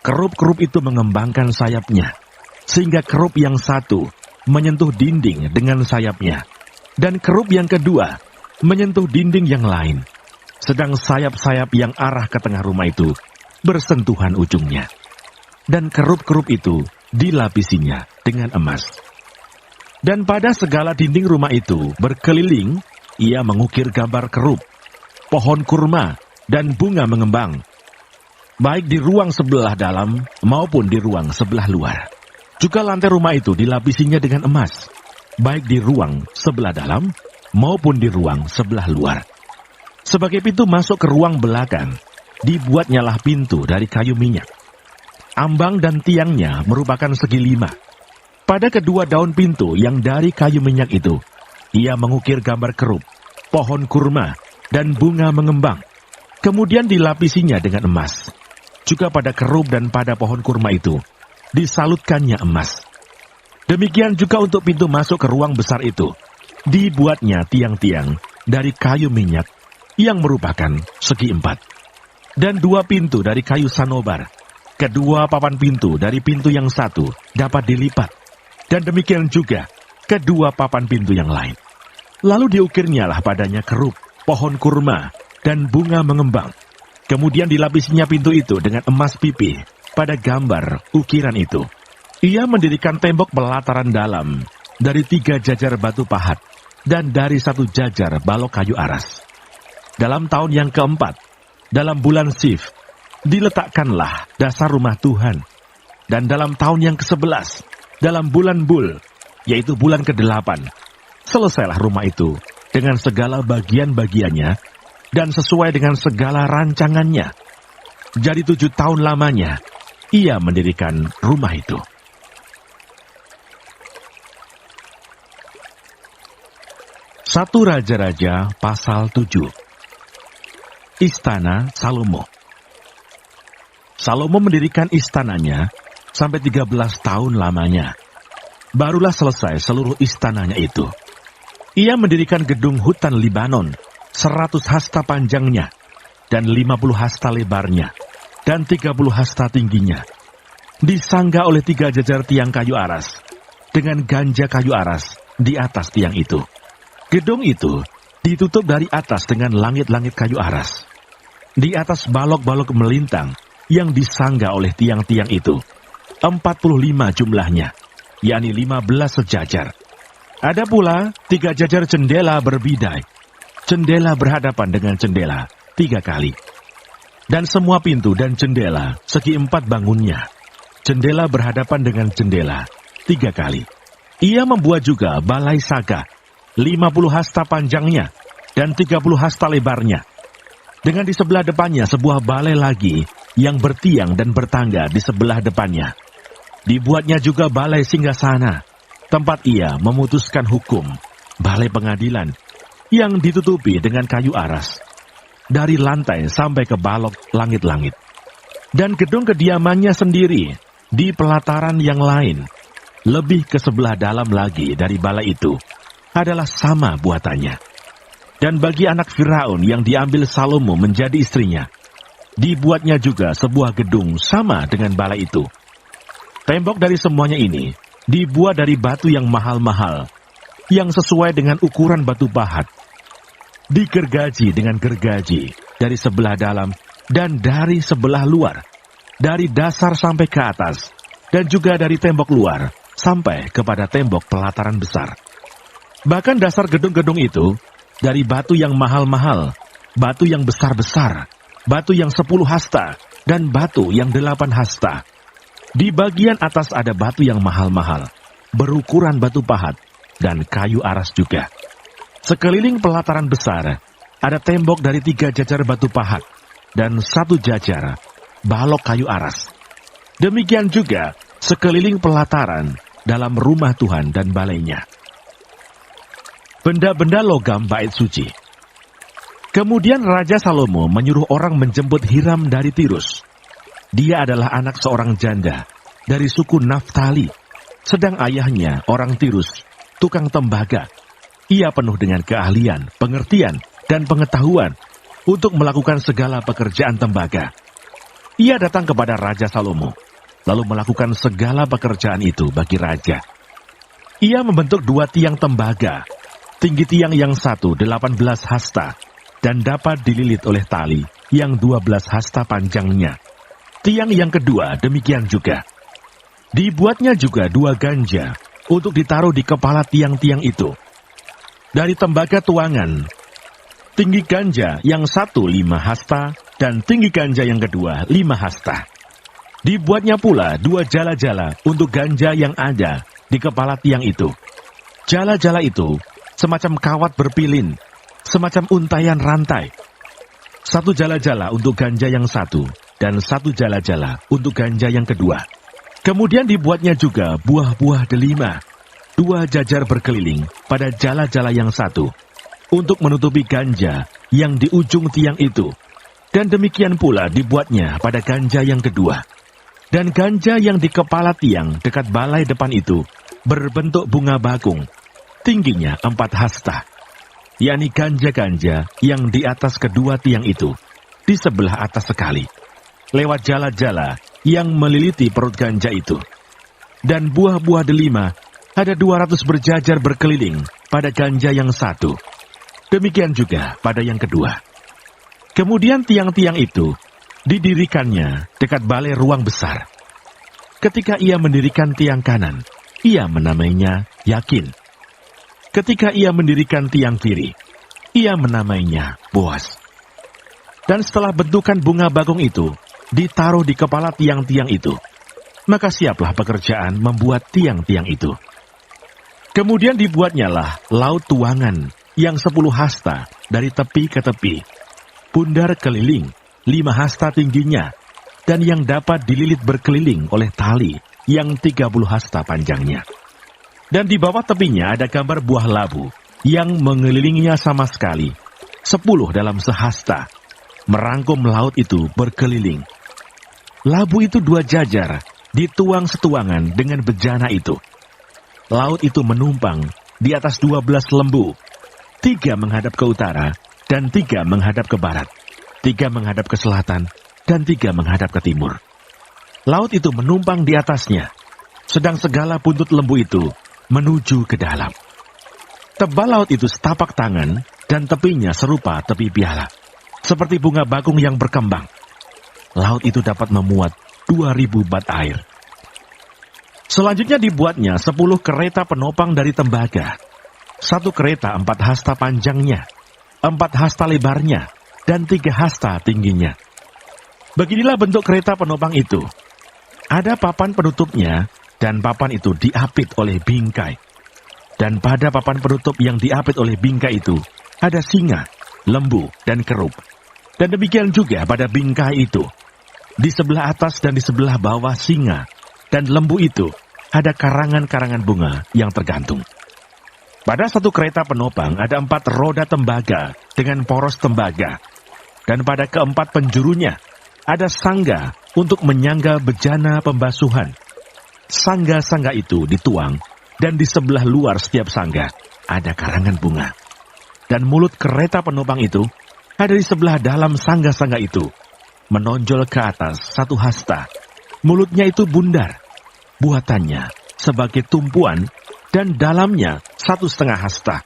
Kerub-kerub itu mengembangkan sayapnya, sehingga kerub yang satu menyentuh dinding dengan sayapnya, dan kerub yang kedua menyentuh dinding yang lain, sedang sayap-sayap yang arah ke tengah rumah itu bersentuhan ujungnya. Dan kerub-kerub itu dilapisinya dengan emas. Dan pada segala dinding rumah itu berkeliling, ia mengukir gambar kerub, pohon kurma, dan bunga mengembang, baik di ruang sebelah dalam maupun di ruang sebelah luar. Juga lantai rumah itu dilapisinya dengan emas, baik di ruang sebelah dalam maupun di ruang sebelah luar. Sebagai pintu masuk ke ruang belakang, dibuatnyalah pintu dari kayu minyak. Ambang dan tiangnya merupakan segi 5. Pada kedua daun pintu yang dari kayu minyak itu, ia mengukir gambar kerub, pohon kurma, dan bunga mengembang. Kemudian dilapisinya dengan emas. Juga pada kerub dan pada pohon kurma itu disalutkannya emas. Demikian juga untuk pintu masuk ke ruang besar itu, dibuatnya tiang-tiang dari kayu minyak yang merupakan segi 4. Dan 2 pintu dari kayu sanobar. Kedua papan pintu dari pintu yang satu dapat dilipat, dan demikian juga kedua papan pintu yang lain. Lalu diukirnyalah padanya kerub, pohon kurma, dan bunga mengembang. Kemudian dilapisinya pintu itu dengan emas pipih pada gambar ukiran itu. Ia mendirikan tembok pelataran dalam dari 3 jajar batu pahat dan dari 1 jajar balok kayu aras. Dalam tahun yang keempat, dalam bulan Sif, diletakkanlah dasar rumah Tuhan. Dan dalam tahun yang ke-11, dalam bulan Bul, yaitu bulan ke-8, selesailah rumah itu dengan segala bagian-bagiannya dan sesuai dengan segala rancangannya. Jadi 7 tahun lamanya, ia mendirikan rumah itu. Satu Raja-Raja pasal 7. Istana Salomo. Salomo mendirikan istananya sampai 13 tahun lamanya. Barulah selesai seluruh istananya itu. Ia mendirikan gedung hutan Libanon, 100 hasta panjangnya, dan 50 hasta lebarnya, dan 30 hasta tingginya. Disangga oleh 3 jajar tiang kayu aras, dengan ganja kayu aras di atas tiang itu. Gedung itu ditutup dari atas dengan langit-langit kayu aras. Di atas balok-balok melintang yang disangga oleh tiang-tiang itu, 45 jumlahnya, yakni 15 sejajar. Ada pula 3 jajar jendela berbidai. Jendela berhadapan dengan jendela 3 kali. Dan semua pintu dan jendela segi 4 bangunnya. Jendela berhadapan dengan jendela 3 kali. Ia membuat juga balai saga, 50 hasta panjangnya dan 30 hasta lebarnya. Dengan di sebelah depannya sebuah balai lagi yang bertiang dan bertangga di sebelah depannya. Dibuatnya juga balai singgasana, tempat ia memutuskan hukum, balai pengadilan, yang ditutupi dengan kayu aras, dari lantai sampai ke balok langit-langit. Dan gedung kediamannya sendiri, di pelataran yang lain, lebih ke sebelah dalam lagi dari balai itu, adalah sama buatannya. Dan bagi anak Firaun yang diambil Salomo menjadi istrinya, dibuatnya juga sebuah gedung sama dengan balai itu. Tembok dari semuanya ini dibuat dari batu yang mahal-mahal, yang sesuai dengan ukuran batu pahat, digergaji dengan gergaji dari sebelah dalam dan dari sebelah luar, dari dasar sampai ke atas, dan juga dari tembok luar sampai kepada tembok pelataran besar. Bahkan dasar gedung-gedung itu dari batu yang mahal-mahal, batu yang besar-besar, batu yang 10 hasta, dan batu yang 8 hasta. Di bagian atas ada batu yang mahal-mahal, berukuran batu pahat, dan kayu aras juga. Sekeliling pelataran besar, ada tembok dari 3 jajar batu pahat, dan 1 jajar balok kayu aras. Demikian juga sekeliling pelataran dalam rumah Tuhan dan balainya. Benda-benda logam bait suci. Kemudian Raja Salomo menyuruh orang menjemput Hiram dari Tirus. Dia adalah anak seorang janda dari suku Naftali, sedang ayahnya orang Tirus, tukang tembaga. Ia penuh dengan keahlian, pengertian, dan pengetahuan untuk melakukan segala pekerjaan tembaga. Ia datang kepada Raja Salomo, lalu melakukan segala pekerjaan itu bagi raja. Ia membentuk 2 tiang tembaga, tinggi tiang yang satu 18 hasta, dan dapat dililit oleh tali yang 12 hasta panjangnya. Tiang yang kedua demikian juga. Dibuatnya juga 2 ganja untuk ditaruh di kepala tiang-tiang itu. Dari tembaga tuangan, tinggi ganja yang satu 5 hasta, dan tinggi ganja yang kedua 5 hasta. Dibuatnya pula 2 jala-jala untuk ganja yang ada di kepala tiang itu. Jala-jala itu semacam kawat berpilin, semacam untaian rantai. 1 jala-jala untuk ganja yang satu, dan 1 jala-jala untuk ganja yang kedua. Kemudian dibuatnya juga buah-buah delima, 2 jajar berkeliling pada jala-jala yang satu, untuk menutupi ganja yang di ujung tiang itu. Dan demikian pula dibuatnya pada ganja yang kedua. Dan ganja yang di kepala tiang dekat balai depan itu berbentuk bunga bakung, tingginya 4 hasta, yakni ganja-ganja yang di atas kedua tiang itu, di sebelah atas sekali, lewat jala-jala yang meliliti perut ganja itu. Dan buah-buah delima ada 200 berjajar berkeliling pada ganja yang satu. Demikian juga pada yang kedua. Kemudian tiang-tiang itu didirikannya dekat balai ruang besar. Ketika ia mendirikan tiang kanan, ia menamainya Yakin. Ketika ia mendirikan tiang kiri, ia menamainya Boas. Dan setelah bentukan bunga bagong itu ditaruh di kepala tiang-tiang itu, maka siaplah pekerjaan membuat tiang-tiang itu. Kemudian dibuatnyalah laut tuangan yang 10 hasta dari tepi ke tepi, bundar keliling 5 hasta tingginya, dan yang dapat dililit berkeliling oleh tali yang 30 hasta panjangnya. Dan di bawah tepinya ada gambar buah labu yang mengelilinginya sama sekali, 10 dalam sehasta, merangkum laut itu berkeliling. Labu itu 2 jajar, dituang setuangan dengan bejana itu. Laut itu menumpang di atas 12 lembu, 3 menghadap ke utara, dan 3 menghadap ke barat, 3 menghadap ke selatan, dan 3 menghadap ke timur. Laut itu menumpang di atasnya, sedang segala buntut lembu itu menuju ke dalam. Tebal laut itu setapak tangan, dan tepinya serupa tepi piala, seperti bunga bagong yang berkembang. Laut itu dapat memuat 2000 bat air. Selanjutnya dibuatnya 10 kereta penopang dari tembaga. 1 kereta 4 hasta panjangnya, 4 hasta lebarnya, dan 3 hasta tingginya. Beginilah bentuk kereta penopang itu. Ada papan penutupnya, dan papan itu diapit oleh bingkai. Dan pada papan penutup yang diapit oleh bingkai itu, ada singa, lembu, dan kerub. Dan demikian juga pada bingkai itu. Di sebelah atas dan di sebelah bawah singa dan lembu itu ada karangan-karangan bunga yang tergantung. Pada 1 kereta penopang ada 4 roda tembaga dengan poros tembaga. Dan pada keempat penjurunya ada sangga untuk menyangga bejana pembasuhan. Sangga-sangga itu dituang, dan di sebelah luar setiap sangga ada karangan bunga. Dan mulut kereta penopang itu ada di sebelah dalam sangga-sangga itu, menonjol ke atas 1 hasta. Mulutnya itu bundar, buatannya sebagai tumpuan, dan dalamnya 1,5 hasta.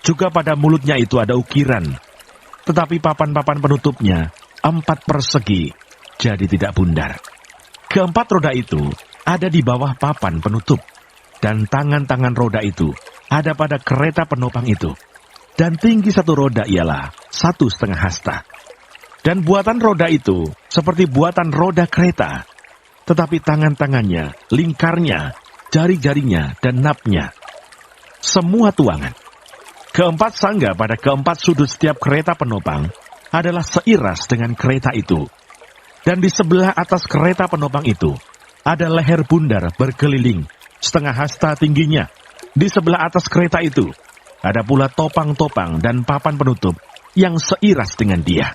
Juga pada mulutnya itu ada ukiran, tetapi papan-papan penutupnya 4 persegi, jadi tidak bundar. Keempat roda itu ada di bawah papan penutup, dan tangan-tangan roda itu ada pada kereta penopang itu. Dan tinggi 1 roda ialah 1,5 hasta. Dan buatan roda itu seperti buatan roda kereta, tetapi tangan-tangannya, lingkarnya, jari-jarinya, dan napnya semua tuangan. Keempat sangga pada keempat sudut setiap kereta penopang adalah seiras dengan kereta itu. Dan di sebelah atas kereta penopang itu ada leher bundar berkeliling 1/2 hasta tingginya. Di sebelah atas kereta itu ada pula topang-topang dan papan penutup yang seiras dengan dia.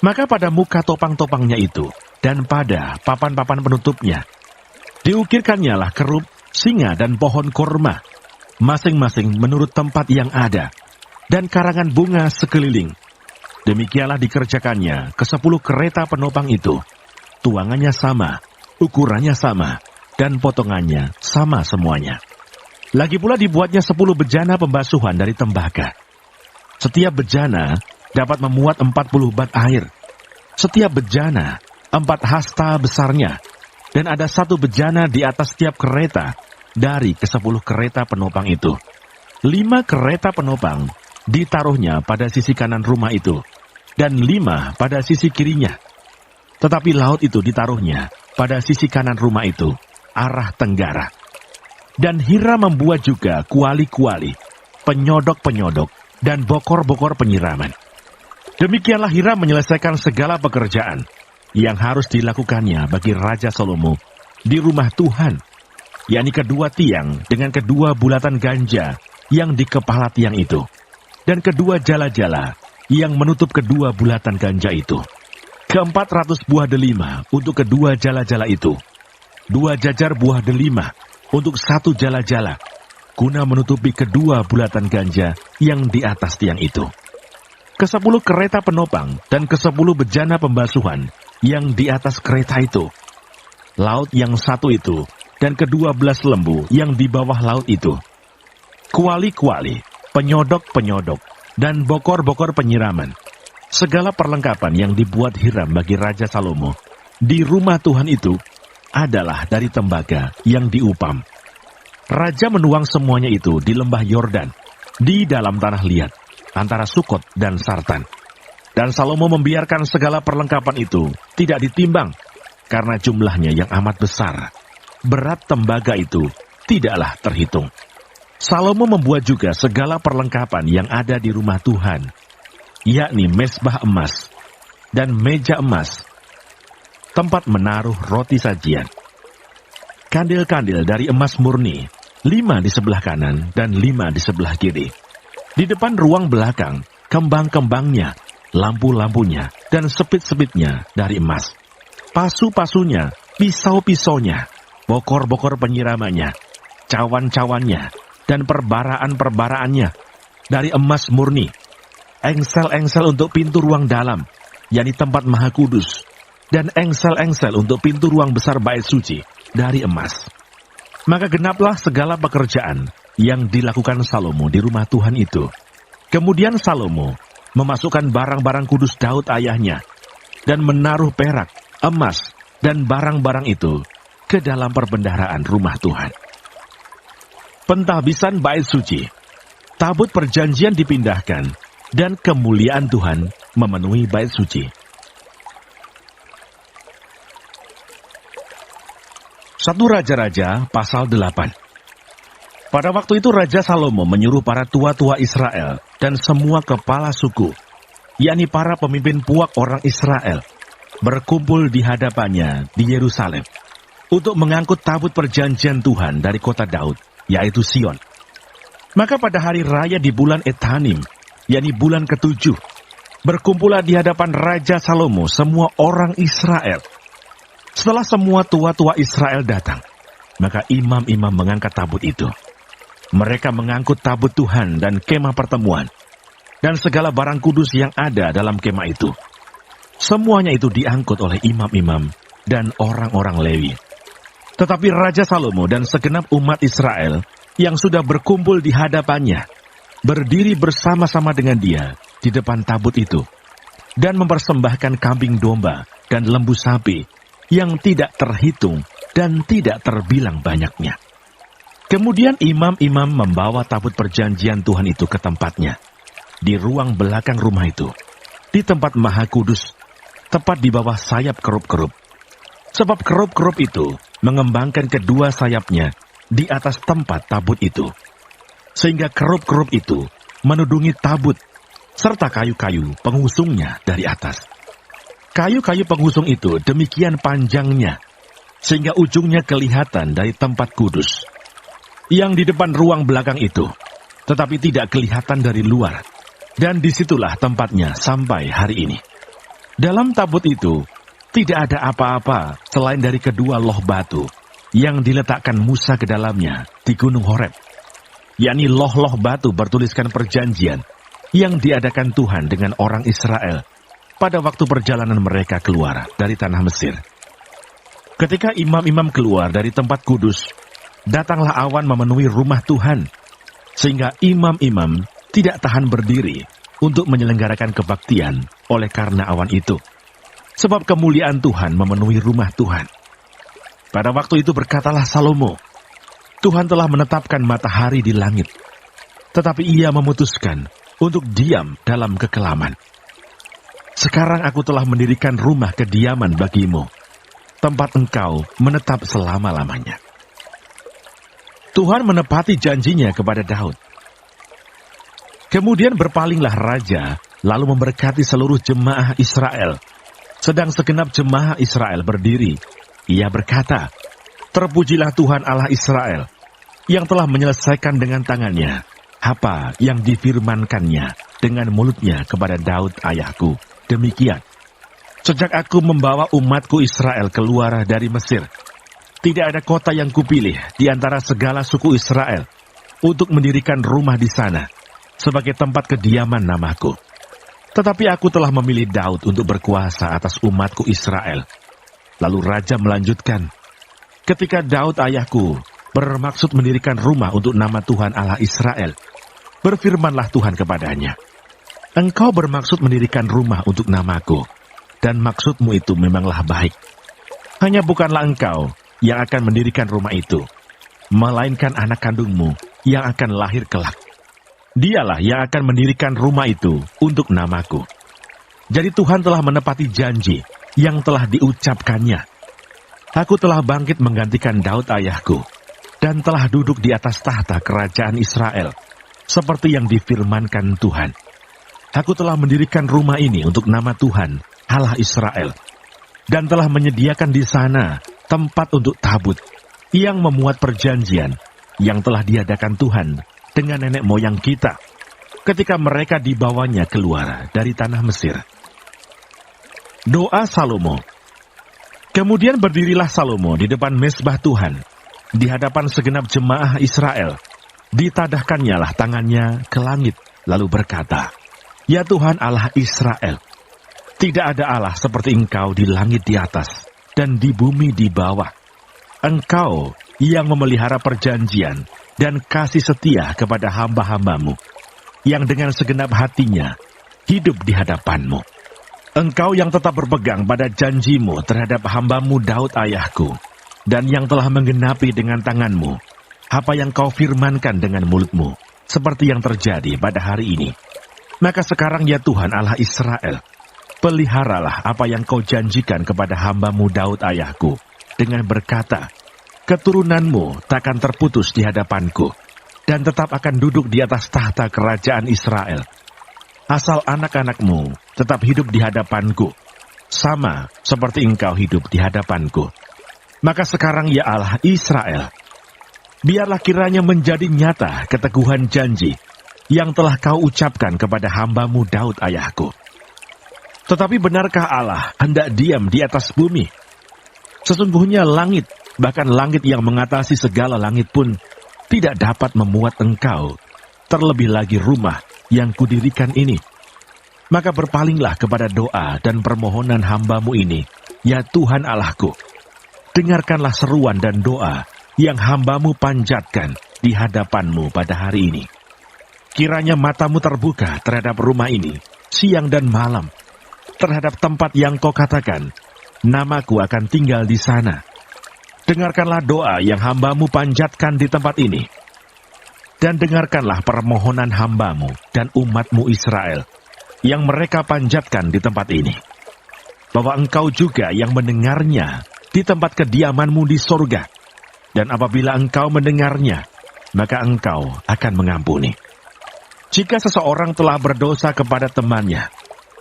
Maka pada muka topang-topangnya itu dan pada papan-papan penutupnya diukirkannyalah kerub, singa, dan pohon korma, masing-masing menurut tempat yang ada, dan karangan bunga sekeliling. Demikianlah dikerjakannya ke 10 kereta penopang itu. Tuangannya sama, ukurannya sama, dan potongannya sama semuanya. Lagi pula dibuatnya 10 bejana pembasuhan dari tembaga. Setiap bejana dapat memuat 40 bat air. Setiap bejana 4 hasta besarnya, dan ada 1 bejana di atas setiap kereta dari ke-10 kereta penopang itu. 5 kereta penopang ditaruhnya pada sisi kanan rumah itu, dan 5 pada sisi kirinya. Tetapi laut itu ditaruhnya pada sisi kanan rumah itu, arah tenggara. Dan Hiram membuat juga kuali-kuali, penyodok-penyodok, dan bokor-bokor penyiraman. Demikianlah Hiram menyelesaikan segala pekerjaan yang harus dilakukannya bagi Raja Salomo di rumah Tuhan, yakni kedua tiang dengan kedua bulatan ganja yang di kepala tiang itu, dan kedua jala-jala yang menutup kedua bulatan ganja itu. 400 buah delima untuk kedua jala-jala itu, 2 jajar buah delima untuk 1 jala-jala, guna menutupi kedua bulatan ganja yang di atas tiang itu. Ke-10 kereta penopang dan ke-10 bejana pembasuhan yang di atas kereta itu. Laut yang 1 itu dan ke-12 lembu yang di bawah laut itu. Kuali-kuali, penyodok-penyodok, dan bokor-bokor penyiraman. Segala perlengkapan yang dibuat Hiram bagi Raja Salomo di rumah Tuhan itu adalah dari tembaga yang diupam. Raja menuang semuanya itu di lembah Yordan, di dalam tanah liat, antara Sukot dan Sartan. Dan Salomo membiarkan segala perlengkapan itu tidak ditimbang, karena jumlahnya yang amat besar. Berat tembaga itu tidaklah terhitung. Salomo membuat juga segala perlengkapan yang ada di rumah Tuhan, yakni mezbah emas dan meja emas, tempat menaruh roti sajian. Kandil-kandil dari emas murni, 5 di sebelah kanan dan 5 di sebelah kiri. Di depan ruang belakang, kembang-kembangnya, lampu-lampunya, dan sepit-sepitnya dari emas. Pasu-pasunya, pisau-pisaunya, bokor-bokor penyiramannya, cawan-cawannya, dan perbaraan-perbaraannya dari emas murni. Engsel-engsel untuk pintu ruang dalam, yakni tempat maha kudus, dan engsel-engsel untuk pintu ruang besar bait suci dari emas. Maka genaplah segala pekerjaan yang dilakukan Salomo di rumah Tuhan itu. Kemudian Salomo memasukkan barang-barang kudus Daud ayahnya, dan menaruh perak, emas, dan barang-barang itu ke dalam perbendaharaan rumah Tuhan. Pentahbisan bait suci, tabut perjanjian dipindahkan, dan kemuliaan Tuhan memenuhi bait suci. 1 Raja-Raja pasal 8. Pada waktu itu Raja Salomo menyuruh para tua-tua Israel dan semua kepala suku, yakni para pemimpin puak orang Israel, berkumpul di hadapannya di Yerusalem untuk mengangkut tabut perjanjian Tuhan dari kota Daud, yaitu Sion. Maka pada hari raya di bulan Etanim, yakni bulan ke-7, berkumpullah di hadapan Raja Salomo semua orang Israel. Setelah semua tua-tua Israel datang, maka imam-imam mengangkat tabut itu. Mereka mengangkut tabut Tuhan dan kemah pertemuan, dan segala barang kudus yang ada dalam kemah itu. Semuanya itu diangkut oleh imam-imam dan orang-orang Lewi. Tetapi Raja Salomo dan segenap umat Israel yang sudah berkumpul di hadapannya, berdiri bersama-sama dengan dia di depan tabut itu, dan mempersembahkan kambing domba dan lembu sapi yang tidak terhitung dan tidak terbilang banyaknya. Kemudian imam-imam membawa tabut perjanjian Tuhan itu ke tempatnya, di ruang belakang rumah itu, di tempat maha kudus, tepat di bawah sayap kerup-kerup. Sebab kerup-kerup itu mengembangkan kedua sayapnya di atas tempat tabut itu, sehingga kerup-kerup itu menudungi tabut, serta kayu-kayu pengusungnya dari atas. Kayu-kayu pengusung itu demikian panjangnya, sehingga ujungnya kelihatan dari tempat kudus, yang di depan ruang belakang itu, tetapi tidak kelihatan dari luar, dan disitulah tempatnya sampai hari ini. Dalam tabut itu, tidak ada apa-apa selain dari kedua loh batu, yang diletakkan Musa ke dalamnya di Gunung Horeb, yakni loh-loh batu bertuliskan perjanjian yang diadakan Tuhan dengan orang Israel pada waktu perjalanan mereka keluar dari tanah Mesir. Ketika imam-imam keluar dari tempat kudus, datanglah awan memenuhi rumah Tuhan, sehingga imam-imam tidak tahan berdiri untuk menyelenggarakan kebaktian oleh karena awan itu, sebab kemuliaan Tuhan memenuhi rumah Tuhan. Pada waktu itu berkatalah Salomo, Tuhan telah menetapkan matahari di langit, tetapi ia memutuskan untuk diam dalam kekelaman. Sekarang aku telah mendirikan rumah kediaman bagimu, tempat engkau menetap selama-lamanya. Tuhan menepati janjinya kepada Daud. Kemudian berpalinglah raja, lalu memberkati seluruh jemaah Israel. Sedang segenap jemaah Israel berdiri, ia berkata, "Terpujilah Tuhan Allah Israel, yang telah menyelesaikan dengan tangannya apa yang difirmankannya dengan mulutnya kepada Daud ayahku. Demikian, sejak aku membawa umatku Israel keluar dari Mesir, tidak ada kota yang kupilih di antara segala suku Israel untuk mendirikan rumah di sana sebagai tempat kediaman namaku. Tetapi aku telah memilih Daud untuk berkuasa atas umatku Israel." Lalu raja melanjutkan, "Ketika Daud ayahku bermaksud mendirikan rumah untuk nama Tuhan Allah Israel, berfirmanlah Tuhan kepadanya, Engkau bermaksud mendirikan rumah untuk namaku, dan maksudmu itu memanglah baik. Hanya bukanlah engkau yang akan mendirikan rumah itu, melainkan anak kandungmu yang akan lahir kelak. Dialah yang akan mendirikan rumah itu untuk namaku. Jadi Tuhan telah menepati janji yang telah diucapkannya. Aku telah bangkit menggantikan Daud ayahku, dan telah duduk di atas tahta kerajaan Israel, seperti yang difirmankan Tuhan. Aku telah mendirikan rumah ini untuk nama Tuhan, Allah Israel, dan telah menyediakan di sana tempat untuk tabut yang memuat perjanjian yang telah diadakan Tuhan dengan nenek moyang kita ketika mereka dibawanya keluar dari tanah Mesir. Doa Salomo. Kemudian berdirilah Salomo di depan mezbah Tuhan, di hadapan segenap jemaah Israel. Ditadahnyalah tangannya ke langit, lalu berkata, Ya Tuhan Allah Israel, tidak ada Allah seperti Engkau di langit di atas dan di bumi di bawah. Engkau yang memelihara perjanjian dan kasih setia kepada hamba-hambamu, yang dengan segenap hatinya hidup di hadapanmu. Engkau yang tetap berpegang pada janjimu terhadap hambamu Daud ayahku, dan yang telah menggenapi dengan tanganmu apa yang kau firmankan dengan mulutmu, seperti yang terjadi pada hari ini. Maka sekarang ya Tuhan Allah Israel, peliharalah apa yang kau janjikan kepada hambamu Daud ayahku, dengan berkata, keturunanmu takkan terputus di hadapanku, dan tetap akan duduk di atas tahta kerajaan Israel. Asal anak-anakmu tetap hidup di hadapanku, sama seperti engkau hidup di hadapanku. Maka sekarang ya Allah Israel, biarlah kiranya menjadi nyata keteguhan janji yang telah kau ucapkan kepada hambamu Daud ayahku. Tetapi benarkah Allah hendak diam di atas bumi? Sesungguhnya langit, bahkan langit yang mengatasi segala langit pun tidak dapat memuat engkau, terlebih lagi rumah yang kudirikan ini. Maka berpalinglah kepada doa dan permohonan hambamu ini, ya Tuhan Allahku. Dengarkanlah seruan dan doa yang hambamu panjatkan di hadapanmu pada hari ini. Kiranya matamu terbuka terhadap rumah ini, siang dan malam, terhadap tempat yang kau katakan, namaku akan tinggal di sana. Dengarkanlah doa yang hambamu panjatkan di tempat ini. Dan dengarkanlah permohonan hambamu dan umatmu Israel, yang mereka panjatkan di tempat ini. Bahwa engkau juga yang mendengarnya di tempat kediamanmu di sorga. Dan apabila engkau mendengarnya, maka engkau akan mengampuni. Jika seseorang telah berdosa kepada temannya,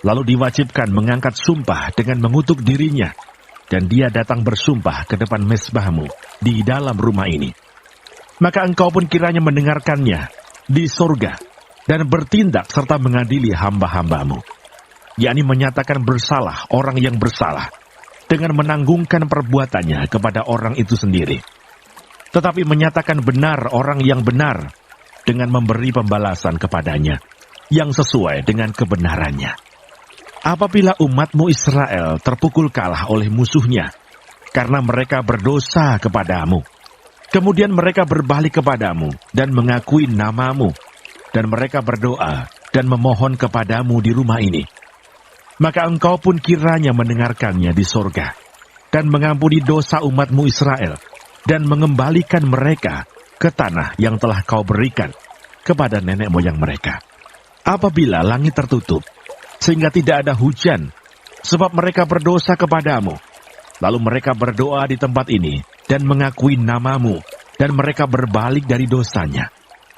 lalu diwajibkan mengangkat sumpah dengan mengutuk dirinya, dan dia datang bersumpah ke depan mezbahmu di dalam rumah ini, maka engkau pun kiranya mendengarkannya di sorga, dan bertindak serta mengadili hamba-hambamu, yakni menyatakan bersalah orang yang bersalah, dengan menanggungkan perbuatannya kepada orang itu sendiri, tetapi menyatakan benar orang yang benar, dengan memberi pembalasan kepadanya, yang sesuai dengan kebenarannya. Apabila umatmu Israel terpukul kalah oleh musuhnya, karena mereka berdosa kepadamu, kemudian mereka berbalik kepadamu dan mengakui namamu, dan mereka berdoa dan memohon kepadamu di rumah ini, maka engkau pun kiranya mendengarkannya di sorga, dan mengampuni dosa umatmu Israel, dan mengembalikan mereka ke tanah yang telah kau berikan kepada nenek moyang mereka. Apabila langit tertutup, sehingga tidak ada hujan, sebab mereka berdosa kepadamu, lalu mereka berdoa di tempat ini, dan mengakui namamu, dan mereka berbalik dari dosanya,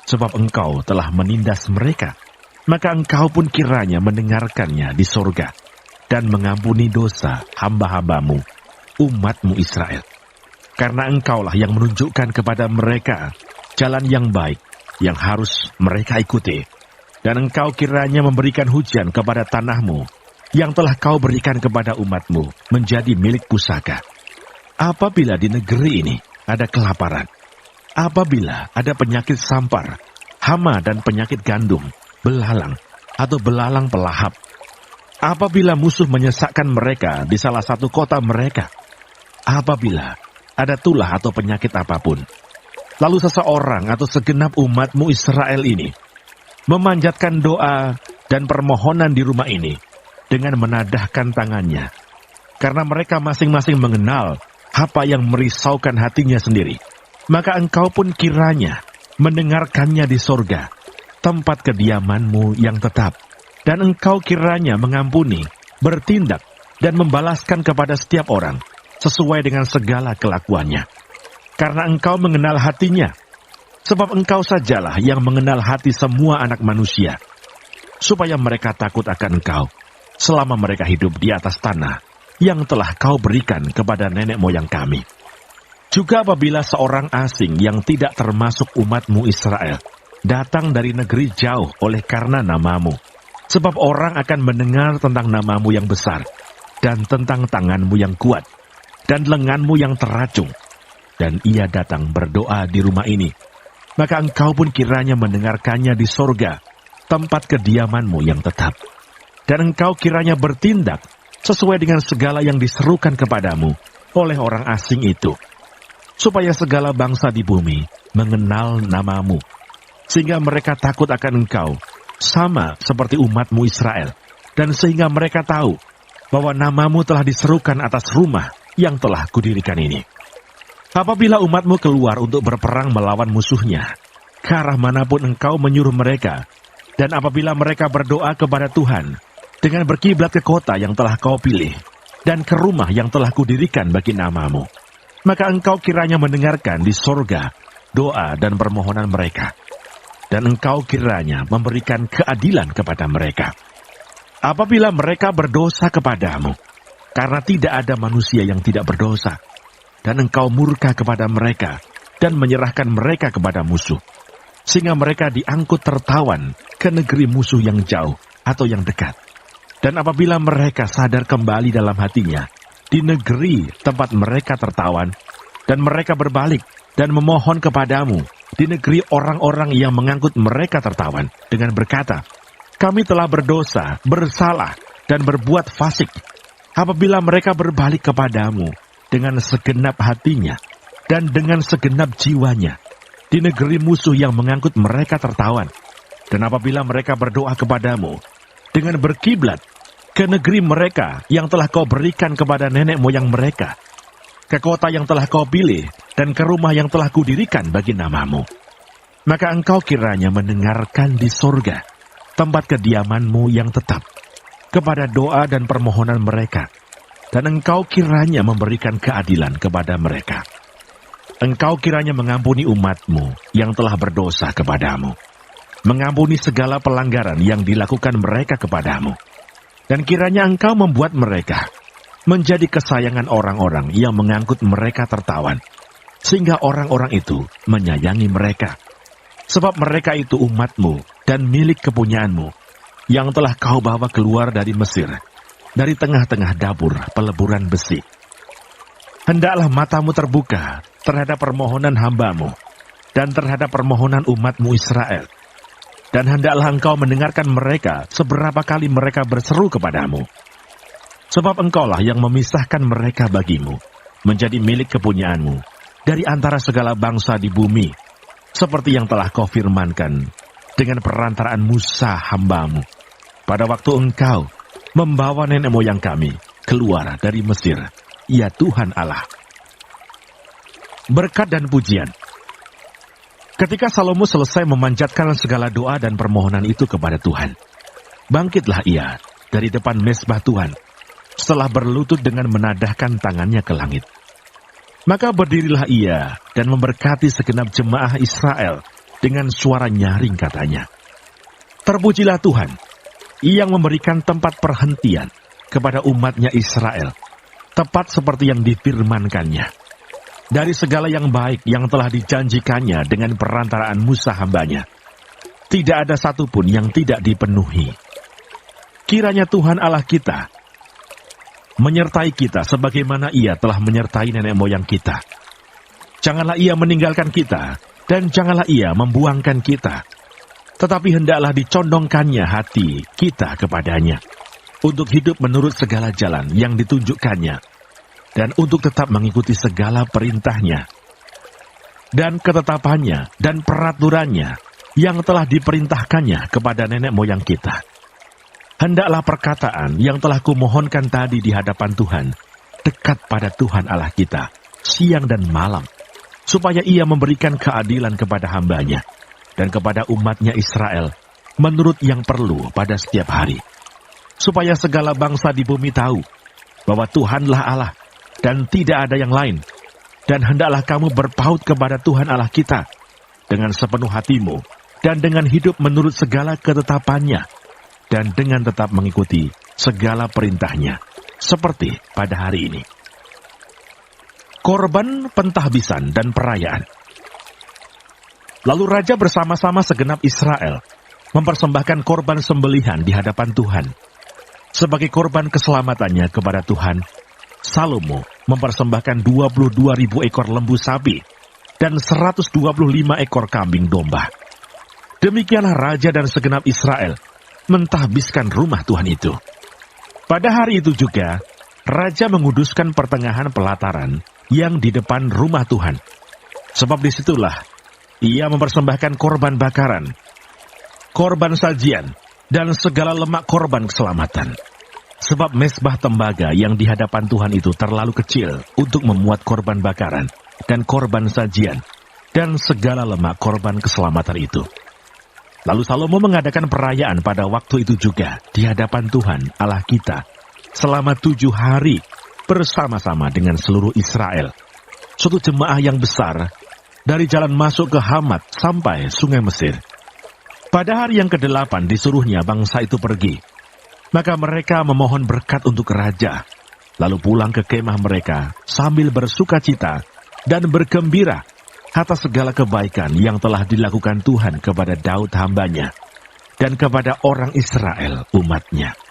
sebab engkau telah menindas mereka, maka engkau pun kiranya mendengarkannya di sorga, dan mengampuni dosa hamba-hambamu, umatmu Israel. Karena engkaulah yang menunjukkan kepada mereka jalan yang baik yang harus mereka ikuti. Dan engkau kiranya memberikan hujan kepada tanahmu yang telah kau berikan kepada umatmu menjadi milik pusaka. Apabila di negeri ini ada kelaparan, apabila ada penyakit sampar, hama dan penyakit gandum, belalang atau belalang pelahap, apabila musuh menyesakkan mereka di salah satu kota mereka, apabila ada tulah atau penyakit apapun, lalu seseorang atau segenap umatmu Israel ini memanjatkan doa dan permohonan di rumah ini dengan menadahkan tangannya, karena mereka masing-masing mengenal apa yang merisaukan hatinya sendiri, maka engkau pun kiranya mendengarkannya di sorga, tempat kediamanmu yang tetap, dan engkau kiranya mengampuni, bertindak, dan membalaskan kepada setiap orang sesuai dengan segala kelakuannya. Karena engkau mengenal hatinya, sebab engkau sajalah yang mengenal hati semua anak manusia, supaya mereka takut akan engkau selama mereka hidup di atas tanah yang telah kau berikan kepada nenek moyang kami. Juga apabila seorang asing yang tidak termasuk umatmu Israel datang dari negeri jauh oleh karena namamu, sebab orang akan mendengar tentang namamu yang besar, dan tentang tanganmu yang kuat, dan lenganmu yang teracung, dan ia datang berdoa di rumah ini, maka engkau pun kiranya mendengarkannya di sorga, tempat kediamanmu yang tetap. Dan engkau kiranya bertindak sesuai dengan segala yang diserukan kepadamu oleh orang asing itu, supaya segala bangsa di bumi mengenal namamu, sehingga mereka takut akan engkau, sama seperti umatmu Israel, dan sehingga mereka tahu bahwa namamu telah diserukan atas rumah yang telah kudirikan ini. Apabila umatmu keluar untuk berperang melawan musuhnya, ke arah manapun engkau menyuruh mereka, dan apabila mereka berdoa kepada Tuhan dengan berkiblat ke kota yang telah kau pilih, dan ke rumah yang telah kudirikan bagi namamu, maka engkau kiranya mendengarkan di sorga doa dan permohonan mereka, dan engkau kiranya memberikan keadilan kepada mereka. Apabila mereka berdosa kepadamu, karena tidak ada manusia yang tidak berdosa, dan engkau murka kepada mereka, dan menyerahkan mereka kepada musuh, sehingga mereka diangkut tertawan ke negeri musuh yang jauh atau yang dekat. Dan apabila mereka sadar kembali dalam hatinya di negeri tempat mereka tertawan, dan mereka berbalik dan memohon kepadamu di negeri orang-orang yang mengangkut mereka tertawan dengan berkata, kami telah berdosa, bersalah, dan berbuat fasik. Apabila mereka berbalik kepadamu dengan segenap hatinya dan dengan segenap jiwanya di negeri musuh yang mengangkut mereka tertawan, dan apabila mereka berdoa kepadamu dengan berkiblat ke negeri mereka yang telah kau berikan kepada nenek moyang mereka, ke kota yang telah kau pilih, dan ke rumah yang telah kudirikan bagi namamu, maka engkau kiranya mendengarkan di sorga, tempat kediamanmu yang tetap, kepada doa dan permohonan mereka, dan engkau kiranya memberikan keadilan kepada mereka. Engkau kiranya mengampuni umatmu yang telah berdosa kepadamu, mengampuni segala pelanggaran yang dilakukan mereka kepadamu, dan kiranya engkau membuat mereka menjadi kesayangan orang-orang yang mengangkut mereka tertawan, sehingga orang-orang itu menyayangi mereka, sebab mereka itu umatmu dan milik kepunyaanmu, yang telah kau bawa keluar dari Mesir, dari tengah-tengah dapur peleburan besi. Hendaklah matamu terbuka terhadap permohonan hambamu, dan terhadap permohonan umatmu Israel, dan hendaklah engkau mendengarkan mereka seberapa kali mereka berseru kepadamu, sebab engkaulah yang memisahkan mereka bagimu, menjadi milik kepunyaanmu, dari antara segala bangsa di bumi, seperti yang telah kau firmankan dengan perantaraan Musa hambamu, pada waktu engkau membawa nenek moyang kami keluar dari Mesir, ya Tuhan Allah. Berkat dan pujian. Ketika Salomo selesai memanjatkan segala doa dan permohonan itu kepada Tuhan, bangkitlah ia dari depan mezbah Tuhan, setelah berlutut dengan menadahkan tangannya ke langit. Maka berdirilah ia dan memberkati segenap jemaah Israel dengan suara nyaring katanya, terpujilah Tuhan, yang memberikan tempat perhentian kepada umatnya Israel, tepat seperti yang difirmankannya, dari segala yang baik yang telah dijanjikannya dengan perantaraan Musa hambanya. Tidak ada satupun yang tidak dipenuhi. Kiranya Tuhan Allah kita menyertai kita sebagaimana ia telah menyertai nenek moyang kita. Janganlah ia meninggalkan kita, dan janganlah ia membuangkan kita, tetapi hendaklah dicondongkannya hati kita kepadanya, untuk hidup menurut segala jalan yang ditunjukkannya, dan untuk tetap mengikuti segala perintahnya, dan ketetapannya dan peraturannya yang telah diperintahkannya kepada nenek moyang kita, hendaklah perkataan yang telah kumohonkan tadi di hadapan Tuhan dekat pada Tuhan Allah kita, siang dan malam, supaya Ia memberikan keadilan kepada hamba-Nya dan kepada umat-Nya Israel, menurut yang perlu pada setiap hari. Supaya segala bangsa di bumi tahu bahwa Tuhanlah Allah, dan tidak ada yang lain. Dan hendaklah kamu berpaut kepada Tuhan Allah kita dengan sepenuh hatimu, dan dengan hidup menurut segala ketetapan-Nya, dan dengan tetap mengikuti segala perintah-Nya, seperti pada hari ini. Korban pentahbisan dan perayaan. Lalu raja bersama-sama segenap Israel mempersembahkan korban sembelihan di hadapan Tuhan. Sebagai korban keselamatannya kepada Tuhan, Salomo mempersembahkan 22.000 ekor lembu sapi dan 125 ekor kambing domba. Demikianlah raja dan segenap Israel mentahbiskan rumah Tuhan itu. Pada hari itu juga, raja menguduskan pertengahan pelataran yang di depan rumah Tuhan. Sebab disitulah ia mempersembahkan korban bakaran, korban sajian, dan segala lemak korban keselamatan. Sebab mezbah tembaga yang di hadapan Tuhan itu terlalu kecil untuk memuat korban bakaran dan korban sajian dan segala lemak korban keselamatan itu. Lalu Salomo mengadakan perayaan pada waktu itu juga di hadapan Tuhan Allah kita selama 7 hari bersama-sama dengan seluruh Israel. Suatu jemaah yang besar dari jalan masuk ke Hamat sampai sungai Mesir. Pada hari yang ke-8 disuruhnya bangsa itu pergi. Maka mereka memohon berkat untuk raja, lalu pulang ke kemah mereka sambil bersuka cita dan bergembira atas segala kebaikan yang telah dilakukan Tuhan kepada Daud hamba-Nya dan kepada orang Israel umat-Nya.